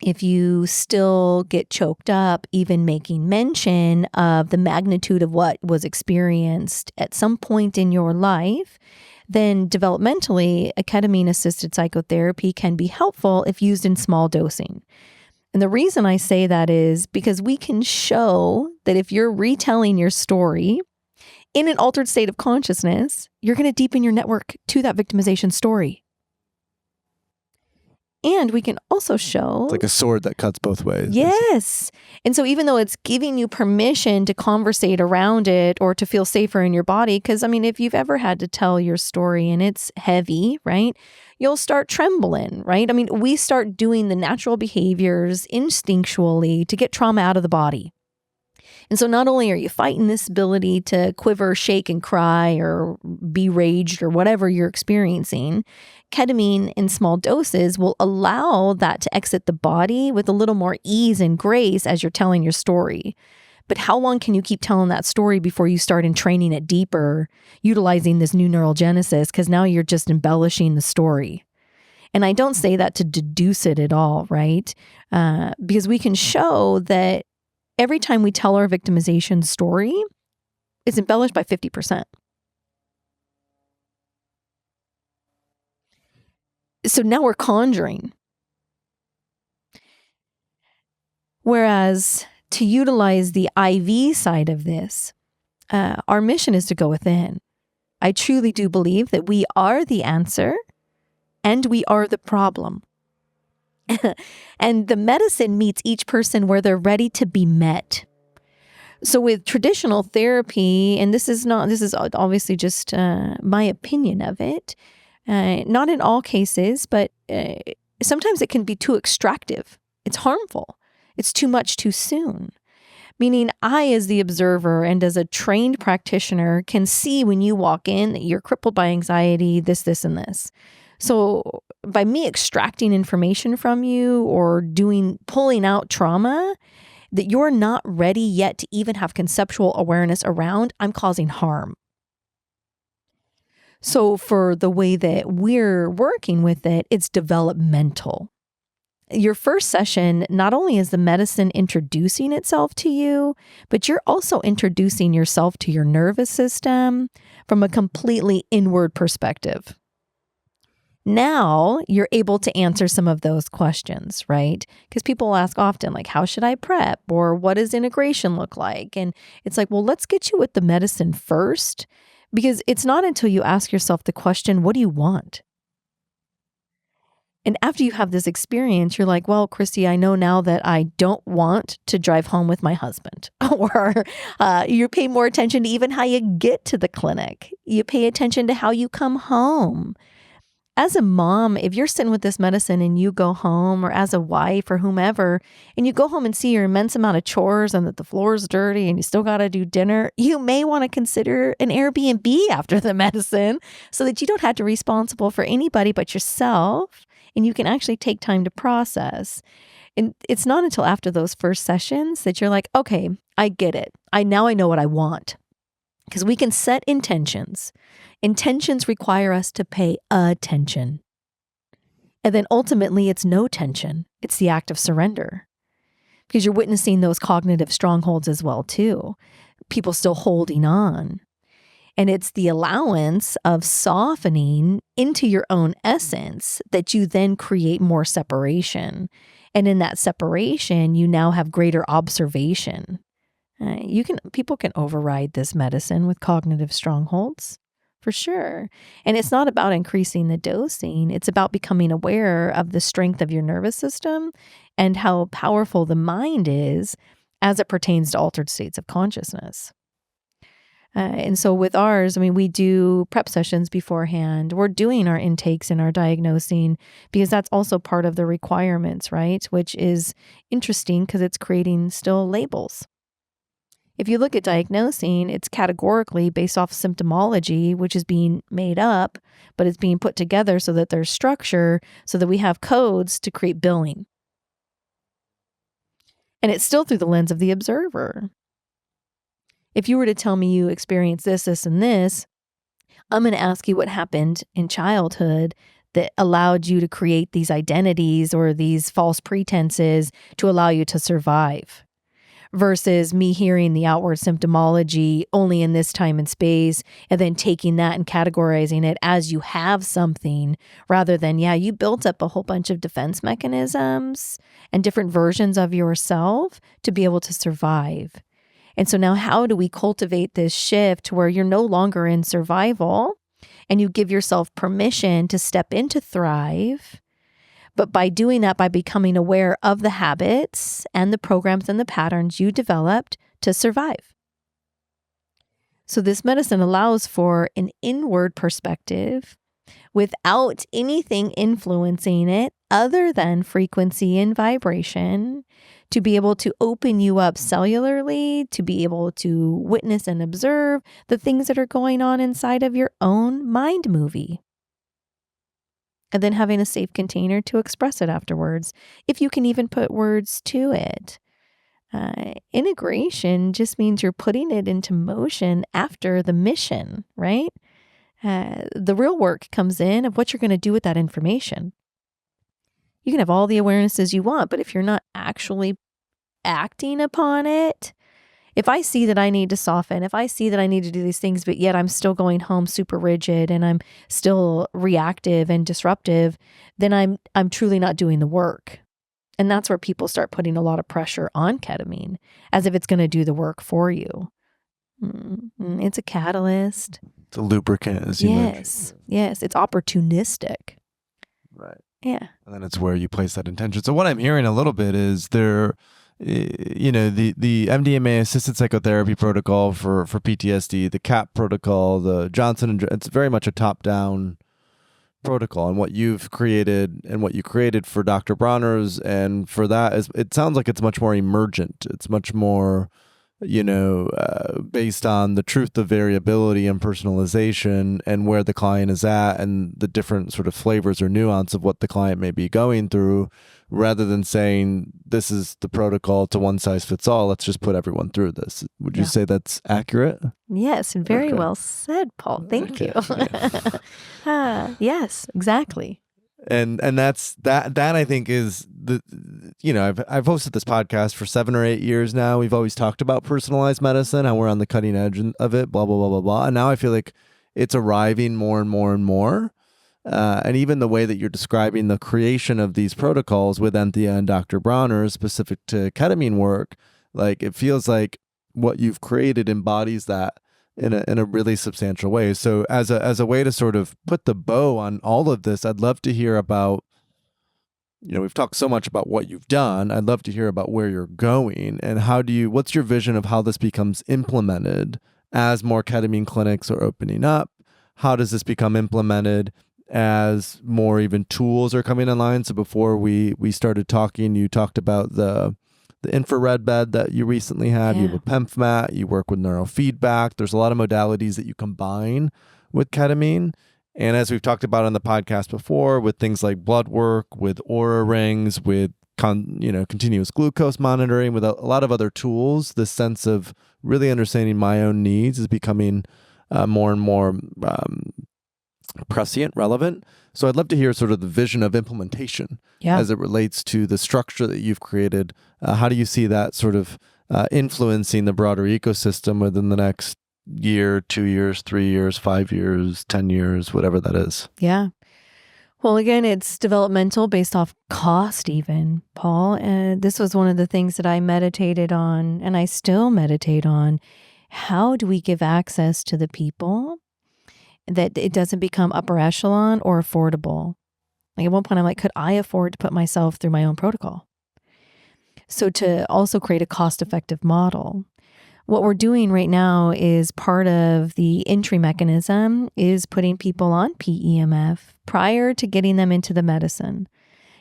[SPEAKER 2] if you still get choked up, even making mention of the magnitude of what was experienced at some point in your life, then developmentally, a ketamine-assisted psychotherapy can be helpful if used in small dosing. And the reason I say that is because we can show that if you're retelling your story in an altered state of consciousness, you're going to deepen your network to that victimization story. And we can also show...
[SPEAKER 1] It's like a sword that cuts both ways.
[SPEAKER 2] Yes. And so even though it's giving you permission to conversate around it or to feel safer in your body, because, I mean, if you've ever had to tell your story and it's heavy, right, you'll start trembling, right? I mean, we start doing the natural behaviors instinctually to get trauma out of the body. And so not only are you fighting this ability to quiver, shake, and cry or be raged or whatever you're experiencing, ketamine in small doses will allow that to exit the body with a little more ease and grace as you're telling your story. But how long can you keep telling that story before you start entraining it deeper, utilizing this new neural genesis? Because now you're just embellishing the story. And I don't say that to deduce it at all, right? Because we can show that every time we tell our victimization story, it's embellished by 50%. So now we're conjuring. Whereas to utilize the IV side of this, our mission is to go within. I truly do believe that we are the answer and we are the problem. And the medicine meets each person where they're ready to be met. So with traditional therapy, and this is obviously just my opinion of it, not in all cases, but sometimes it can be too extractive. It's harmful. It's too much too soon. Meaning I, as the observer and as a trained practitioner, can see when you walk in that you're crippled by anxiety, this, and this. So by me extracting information from you or pulling out trauma that you're not ready yet to even have conceptual awareness around, I'm causing harm. So for the way that we're working with it, it's developmental. Your first session, not only is the medicine introducing itself to you, but you're also introducing yourself to your nervous system from a completely inward perspective. Now you're able to answer some of those questions, right? Because people ask often, like, how should I prep? Or what does integration look like? And it's like, well, let's get you with the medicine first, because it's not until you ask yourself the question, what do you want? And after you have this experience, you're like, well, Christi, I know now that I don't want to drive home with my husband. Or you pay more attention to even how you get to the clinic. You pay attention to how you come home. As a mom, if you're sitting with this medicine and you go home, or as a wife or whomever, and you go home and see your immense amount of chores and that the floor is dirty and you still got to do dinner, you may want to consider an Airbnb after the medicine so that you don't have to be responsible for anybody but yourself, and you can actually take time to process. And it's not until after those first sessions that you're like, okay, I get it. Now I know what I want. Because we can set intentions. Intentions require us to pay attention. And then ultimately, it's no tension. It's the act of surrender. Because you're witnessing those cognitive strongholds as well, too. People still holding on. And it's the allowance of softening into your own essence that you then create more separation. And in that separation, you now have greater observation. People can override this medicine with cognitive strongholds, for sure. And it's not about increasing the dosing. It's about becoming aware of the strength of your nervous system and how powerful the mind is as it pertains to altered states of consciousness. And so with ours, I mean, we do prep sessions beforehand. We're doing our intakes and our diagnosing because that's also part of the requirements, right? Which is interesting because it's creating still labels. If you look at diagnosing, it's categorically based off symptomology, which is being made up, but it's being put together so that there's structure, so that we have codes to create billing. And it's still through the lens of the observer. If you were to tell me you experienced this, this, and this, I'm going to ask you what happened in childhood that allowed you to create these identities or these false pretenses to allow you to survive, versus me hearing the outward symptomology only in this time and space and then taking that and categorizing it as you have something, rather than, yeah, you built up a whole bunch of defense mechanisms and different versions of yourself to be able to survive. And so now how do we cultivate this shift where you're no longer in survival and you give yourself permission to step into thrive? But by doing that, by becoming aware of the habits and the programs and the patterns you developed to survive. So this medicine allows for an inward perspective without anything influencing it other than frequency and vibration, to be able to open you up cellularly, to be able to witness and observe the things that are going on inside of your own mind movie. And then having a safe container to express it afterwards, if you can even put words to it. Integration just means you're putting it into motion after the mission, right? The real work comes in of what you're going to do with that information. You can have all the awarenesses you want, but if you're not actually acting upon it, if I see that I need to soften, if I see that I need to do these things, but yet I'm still going home super rigid and I'm still reactive and disruptive, then I'm truly not doing the work. And that's where people start putting a lot of pressure on ketamine, as if it's going to do the work for you. It's a catalyst.
[SPEAKER 1] It's a lubricant, as you mentioned.
[SPEAKER 2] Yes, it's opportunistic.
[SPEAKER 1] Right.
[SPEAKER 2] Yeah.
[SPEAKER 1] And then it's where you place that intention. So what I'm hearing a little bit is the MDMA-assisted psychotherapy protocol for PTSD, the CAP protocol, the Johnson & it's very much a top-down protocol. And what you've created and what you created for Dr. Bronner's and for that is, it sounds like it's much more emergent. It's much more, based on the truth of variability and personalization and where the client is at and the different sort of flavors or nuance of what the client may be going through, rather than saying this is the protocol to one size fits all. Let's just put everyone through this. Would you say that's accurate?
[SPEAKER 2] Yes, and very well said, Paul. Thank you. Yes, exactly.
[SPEAKER 1] And that's that I think is the, I've hosted this podcast for 7 or 8 years now. We've always talked about personalized medicine, how we're on the cutting edge of it, blah, blah, blah, blah, blah. And now I feel like it's arriving more and more and more. And even the way that you're describing the creation of these protocols with Anthea and Dr. Bronner specific to ketamine work, like it feels like what you've created embodies that in a really substantial way. So as a way to sort of put the bow on all of this, I'd love to hear about, we've talked so much about what you've done. I'd love to hear about where you're going and what's your vision of how this becomes implemented as more ketamine clinics are opening up? How does this become implemented as more even tools are coming online? So before we started talking, you talked about the infrared bed that you recently had. You have a PEMF mat. You work with neurofeedback. There's a lot of modalities that you combine with ketamine. And as we've talked about on the podcast before, with things like blood work, with aura rings, with continuous glucose monitoring, with a lot of other tools, this sense of really understanding my own needs is becoming more and more prescient, relevant. So I'd love to hear sort of the vision of implementation as it relates to the structure that you've created. How do you see that sort of influencing the broader ecosystem within the next year, 2 years, 3 years, 5 years, 10 years, whatever that is?
[SPEAKER 2] Yeah. Well, again, it's developmental based off cost even, Paul. And this was one of the things that I meditated on, and I still meditate on. How do we give access to the people that it doesn't become upper echelon or affordable? Like at one point, I'm like, could I afford to put myself through my own protocol? So to also create a cost-effective model. What we're doing right now is part of the entry mechanism is putting people on PEMF prior to getting them into the medicine.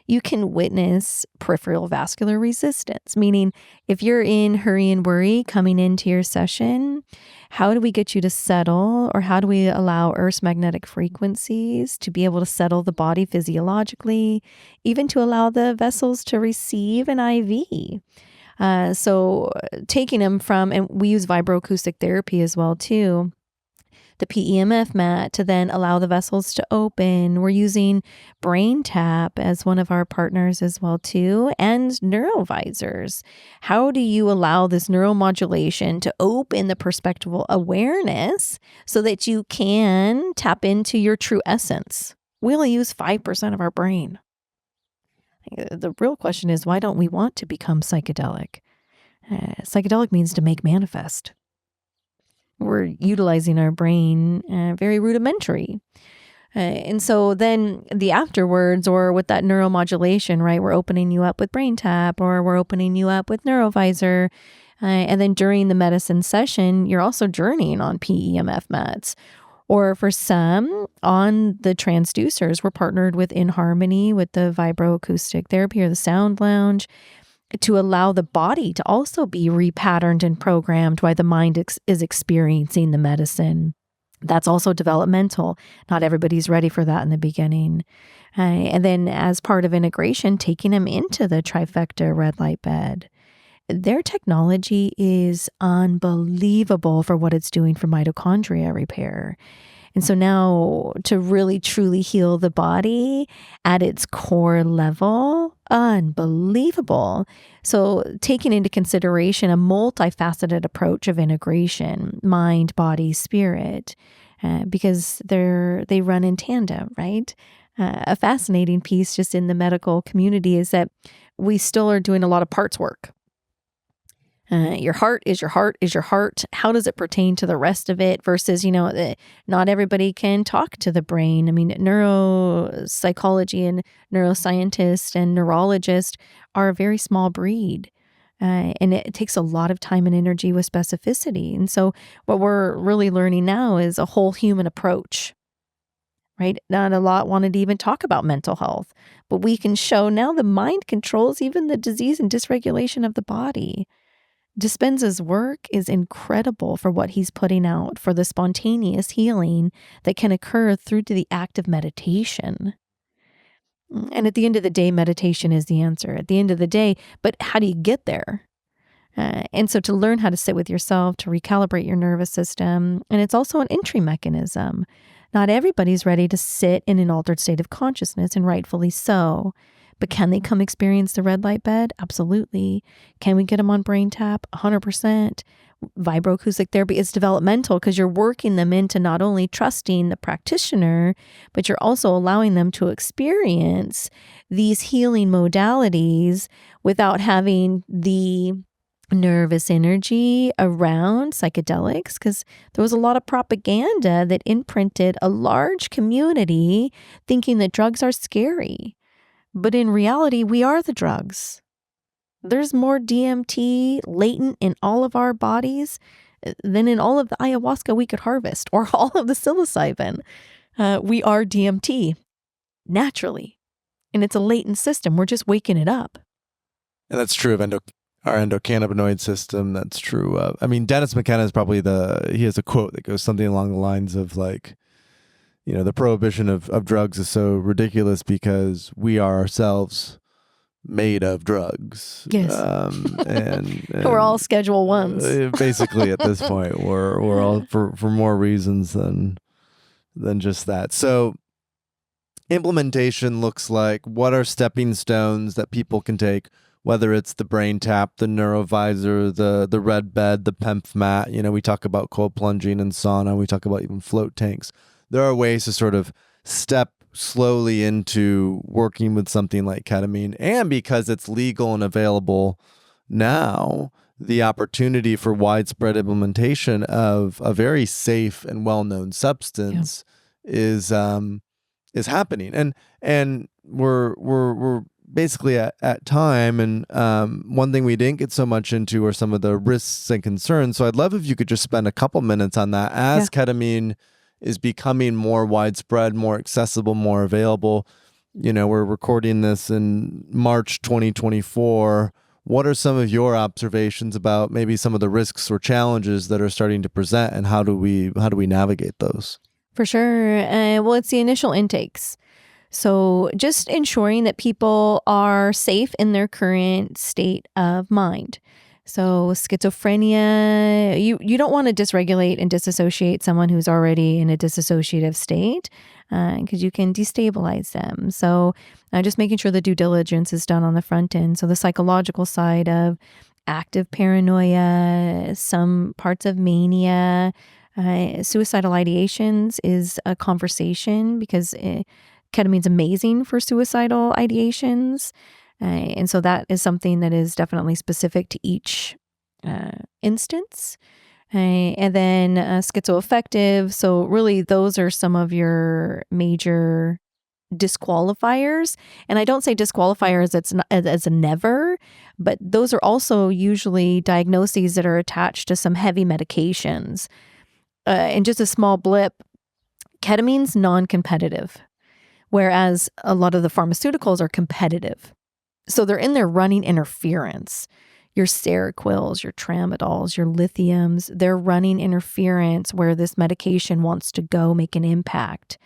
[SPEAKER 2] you can witness peripheral vascular resistance, meaning if you're in hurry and worry coming into your session, how do we get you to settle, or how do we allow Earth's magnetic frequencies to be able to settle the body physiologically, even to allow the vessels to receive an IV? So taking them from, and we use vibroacoustic therapy as well too, the PEMF mat to then allow the vessels to open. We're using Brain Tap as one of our partners as well too, and neurovisors. How do you allow this neuromodulation to open the perspectival awareness so that you can tap into your true essence? We only use 5% of our brain. The real question is, why don't we want to become psychedelic? Psychedelic means to make manifest. We're utilizing our brain very rudimentary. And so then the afterwards, or with that neuromodulation, right, we're opening you up with Brain Tap, or we're opening you up with Neurovisor. And then during the medicine session, you're also journeying on PEMF mats. Or for some, on the transducers, we're partnered with In Harmony with the vibroacoustic therapy or the sound lounge, to allow the body to also be repatterned and programmed while the mind is experiencing the medicine. That's also developmental. Not everybody's ready for that in the beginning. And then as part of integration, taking them into the trifecta red light bed. Their technology is unbelievable for what it's doing for mitochondria repair. And so now to really truly heal the body at its core level, unbelievable. So taking into consideration a multifaceted approach of integration, mind, body, spirit, because they run in tandem, right? A fascinating piece just in the medical community is that we still are doing a lot of parts work. Your heart is your heart is your heart. How does it pertain to the rest of it versus, not everybody can talk to the brain. I mean, neuropsychology and neuroscientists and neurologists are a very small breed. And it takes a lot of time and energy with specificity. And so what we're really learning now is a whole human approach, right? Not a lot wanted to even talk about mental health, but we can show now the mind controls even the disease and dysregulation of the body. Dispenza's work is incredible for what he's putting out for the spontaneous healing that can occur through to the act of meditation. And at the end of the day, meditation is the answer. At the end of the day, but how do you get there? And so to learn how to sit with yourself, to recalibrate your nervous system, and it's also an entry mechanism. Not everybody's ready to sit in an altered state of consciousness, and rightfully so. But can they come experience the red light bed? Absolutely. Can we get them on Brain Tap? 100%. Vibroacoustic therapy is developmental because you're working them into not only trusting the practitioner, but you're also allowing them to experience these healing modalities without having the nervous energy around psychedelics, because there was a lot of propaganda that imprinted a large community thinking that drugs are scary. But in reality, we are the drugs. There's more DMT latent in all of our bodies than in all of the ayahuasca we could harvest, or all of the psilocybin. We are DMT naturally, and it's a latent system. We're just waking it up.
[SPEAKER 1] And that's true of our endocannabinoid system. That's true of, Dennis McKenna is probably he has a quote that goes something along the lines of like, the prohibition of drugs is so ridiculous because we are ourselves made of drugs.
[SPEAKER 2] Yes.
[SPEAKER 1] And
[SPEAKER 2] we're all Schedule 1s.
[SPEAKER 1] Basically, at this point, we're all for more reasons than just that. So implementation looks like, what are stepping stones that people can take, whether it's the Brain Tap, the Neurovisor, the red bed, the PEMF mat. We talk about cold plunging and sauna. We talk about even float tanks. There are ways to sort of step slowly into working with something like ketamine. And because it's legal and available now, the opportunity for widespread implementation of a very safe and well-known substance is happening. And we're basically at time. And one thing we didn't get so much into are some of the risks and concerns. So I'd love if you could just spend a couple minutes on that as ketamine is becoming more widespread, more accessible, more available. we're recording this in March 2024. What are some of your observations about maybe some of the risks or challenges that are starting to present, and how do we navigate those?
[SPEAKER 2] For sure. Well, it's the initial intakes. So just ensuring that people are safe in their current state of mind. So schizophrenia, you don't want to dysregulate and disassociate someone who's already in a dissociative state, because you can destabilize them. So just making sure the due diligence is done on the front end. So the psychological side of active paranoia, some parts of mania, suicidal ideations is a conversation, because ketamine's amazing for suicidal ideations. And so that is something that is definitely specific to each instance. And then schizoaffective. So really those are some of your major disqualifiers. And I don't say disqualifiers as a never, but those are also usually diagnoses that are attached to some heavy medications. And just a small blip, ketamine's non-competitive, whereas a lot of the pharmaceuticals are competitive. So they're in there running interference. Your Seroquels, your Tramadols, your lithiums, they're running interference where this medication wants to go make an impact.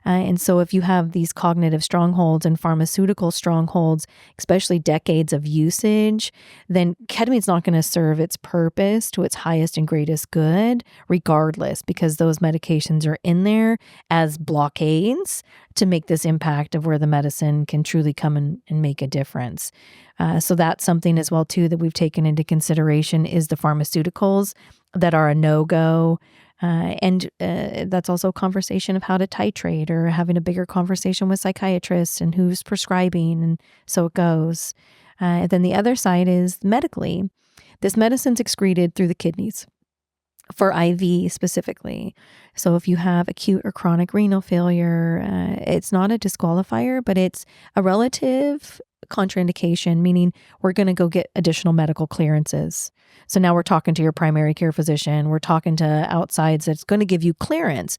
[SPEAKER 2] And so if you have these cognitive strongholds and pharmaceutical strongholds, especially decades of usage, then ketamine's not going to serve its purpose to its highest and greatest good, regardless, because those medications are in there as blockades to make this impact of where the medicine can truly come and make a difference. So that's something as well, too, that we've taken into consideration is the pharmaceuticals that are a no-go. And that's also a conversation of how to titrate, or having a bigger conversation with psychiatrists and who's prescribing, and so it goes. Then the other side is medically. This medicine's excreted through the kidneys for IV specifically. So if you have acute or chronic renal failure, it's not a disqualifier, but it's a relative contraindication, meaning we're going to go get additional medical clearances. So now we're talking to your primary care physician. We're talking to outsides that's going to give you clearance.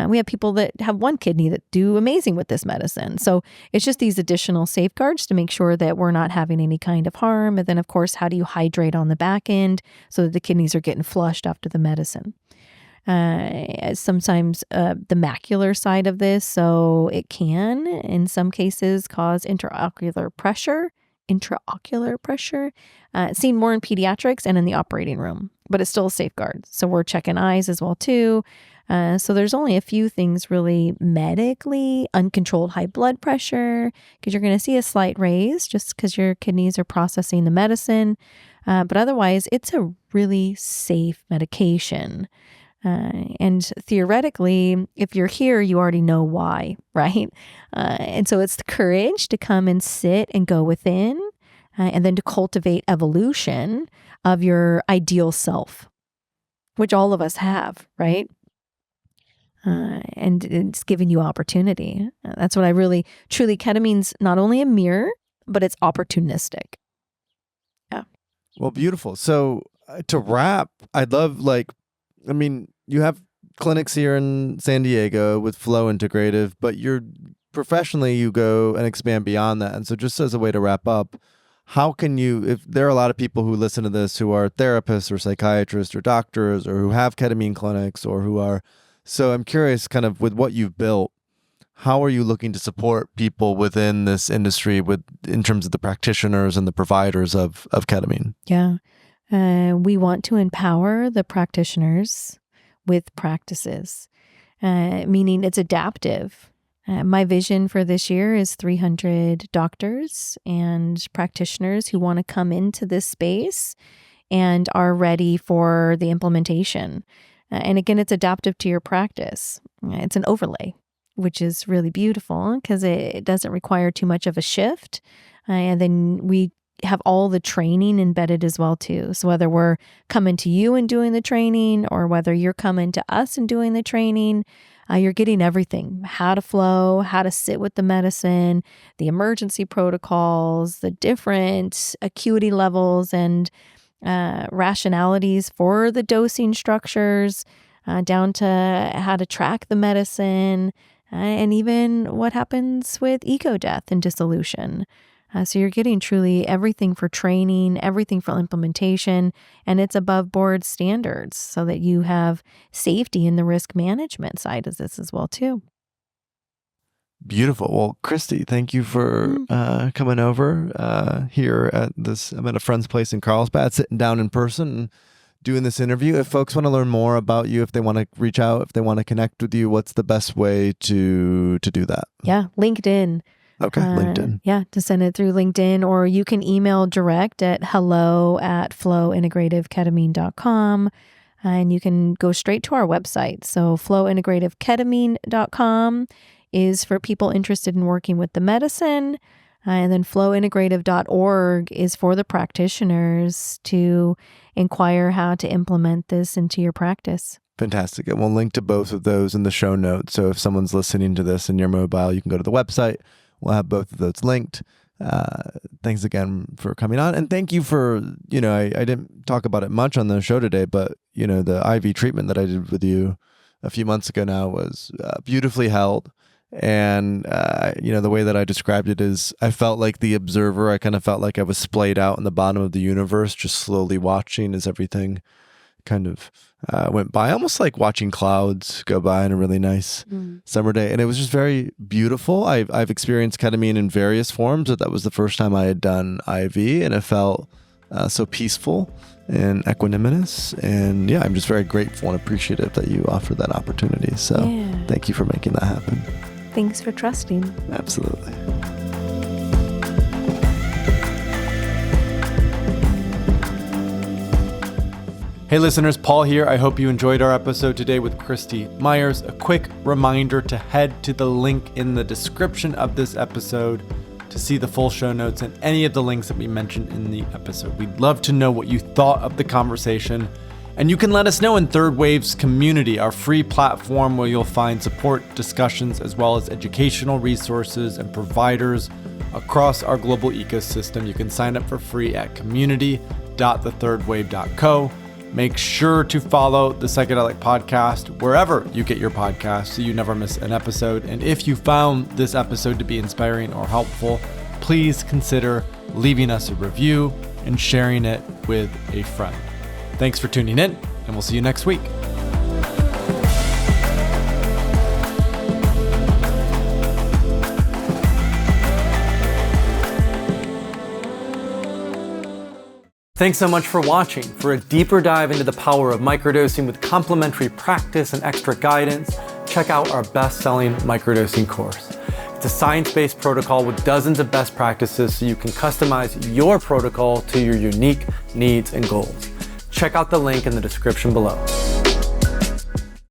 [SPEAKER 2] We have people that have one kidney that do amazing with this medicine. So it's just these additional safeguards to make sure that we're not having any kind of harm. And then, of course, how do you hydrate on the back end so that the kidneys are getting flushed after the medicine? Sometimes the macular side of this, so it can, in some cases, cause intraocular pressure, seen more in pediatrics and in the operating room, but it's still a safeguard. So we're checking eyes as well, too. So there's only a few things really medically. Uncontrolled high blood pressure, because you're going to see a slight raise just because your kidneys are processing the medicine. But otherwise, it's a really safe medication. And theoretically, if you're here, you already know why, right? And so it's the courage to come and sit and go within, and then to cultivate evolution of your ideal self, which all of us have, right? And it's giving you opportunity. That's what I really, truly, ketamine's not only a mirror, but it's opportunistic. Yeah.
[SPEAKER 1] Well, beautiful. So to wrap, I'd love, you have clinics here in San Diego with Flow Integrative, but professionally you go and expand beyond that. And so just as a way to wrap up, how can you, if there are a lot of people who listen to this who are therapists or psychiatrists or doctors or who have ketamine clinics or who are, so I'm curious, kind of with what you've built, how are you looking to support people within this industry in terms of the practitioners and the providers of ketamine?
[SPEAKER 2] Yeah. We want to empower the practitioners with practices, meaning it's adaptive. My vision for this year is 300 doctors and practitioners who want to come into this space and are ready for the implementation. And again, it's adaptive to your practice. It's an overlay, which is really beautiful because it doesn't require too much of a shift. And then we have all the training embedded as well too. So whether we're coming to you and doing the training, or whether you're coming to us and doing the training, you're getting everything: how to flow, how to sit with the medicine, the emergency protocols, the different acuity levels and rationalities for the dosing structures, down to how to track the medicine, and even what happens with eco-death and dissolution. So you're getting truly everything for training, everything for implementation, and it's above board standards so that you have safety in the risk management side of this as well too.
[SPEAKER 1] Beautiful. Well, Christi, thank you for coming over here at this. I'm at a friend's place in Carlsbad, sitting down in person and doing this interview. If folks want to learn more about you, if they want to reach out, if they want to connect with you, what's the best way to do that?
[SPEAKER 2] Yeah, LinkedIn.
[SPEAKER 1] Okay, LinkedIn.
[SPEAKER 2] Yeah, to send it through LinkedIn, or you can email direct at hello@flowintegrativeketamine.com. And you can go straight to our website. So flowintegrativeketamine.com is for people interested in working with the medicine. And then flowintegrative.org is for the practitioners to inquire how to implement this into your practice.
[SPEAKER 1] Fantastic. And we'll link to both of those in the show notes. So if someone's listening to this in your mobile, you can go to the website. We'll have both of those linked. Thanks again for coming on. And thank you for, I didn't talk about it much on the show today, but, the IV treatment that I did with you a few months ago now was beautifully held. And, the way that I described it is I felt like the observer. I kind of felt like I was splayed out in the bottom of the universe, just slowly watching as everything kind of went by, almost like watching clouds go by on a really nice summer day. And it was just very beautiful. I've experienced ketamine in various forms, but that was the first time I had done IV, and it felt so peaceful and equanimous. And yeah, I'm just very grateful and appreciative that you offered that opportunity. So Thank you for making that happen.
[SPEAKER 2] Thanks for trusting.
[SPEAKER 1] Absolutely. Hey listeners, Paul here. I hope you enjoyed our episode today with Christi Myers. A quick reminder to head to the link in the description of this episode to see the full show notes and any of the links that we mentioned in the episode. We'd love to know what you thought of the conversation. And you can let us know in Third Wave's community, our free platform where you'll find support, discussions, as well as educational resources and providers across our global ecosystem. You can sign up for free at community.thethirdwave.co. Make sure to follow the Psychedelic Podcast wherever you get your podcasts so you never miss an episode. And if you found this episode to be inspiring or helpful, please consider leaving us a review and sharing it with a friend. Thanks for tuning in, and we'll see you next week. Thanks so much for watching. For a deeper dive into the power of microdosing with complementary practice and extra guidance, check out our best-selling microdosing course. It's a science-based protocol with dozens of best practices so you can customize your protocol to your unique needs and goals. Check out the link in the description below.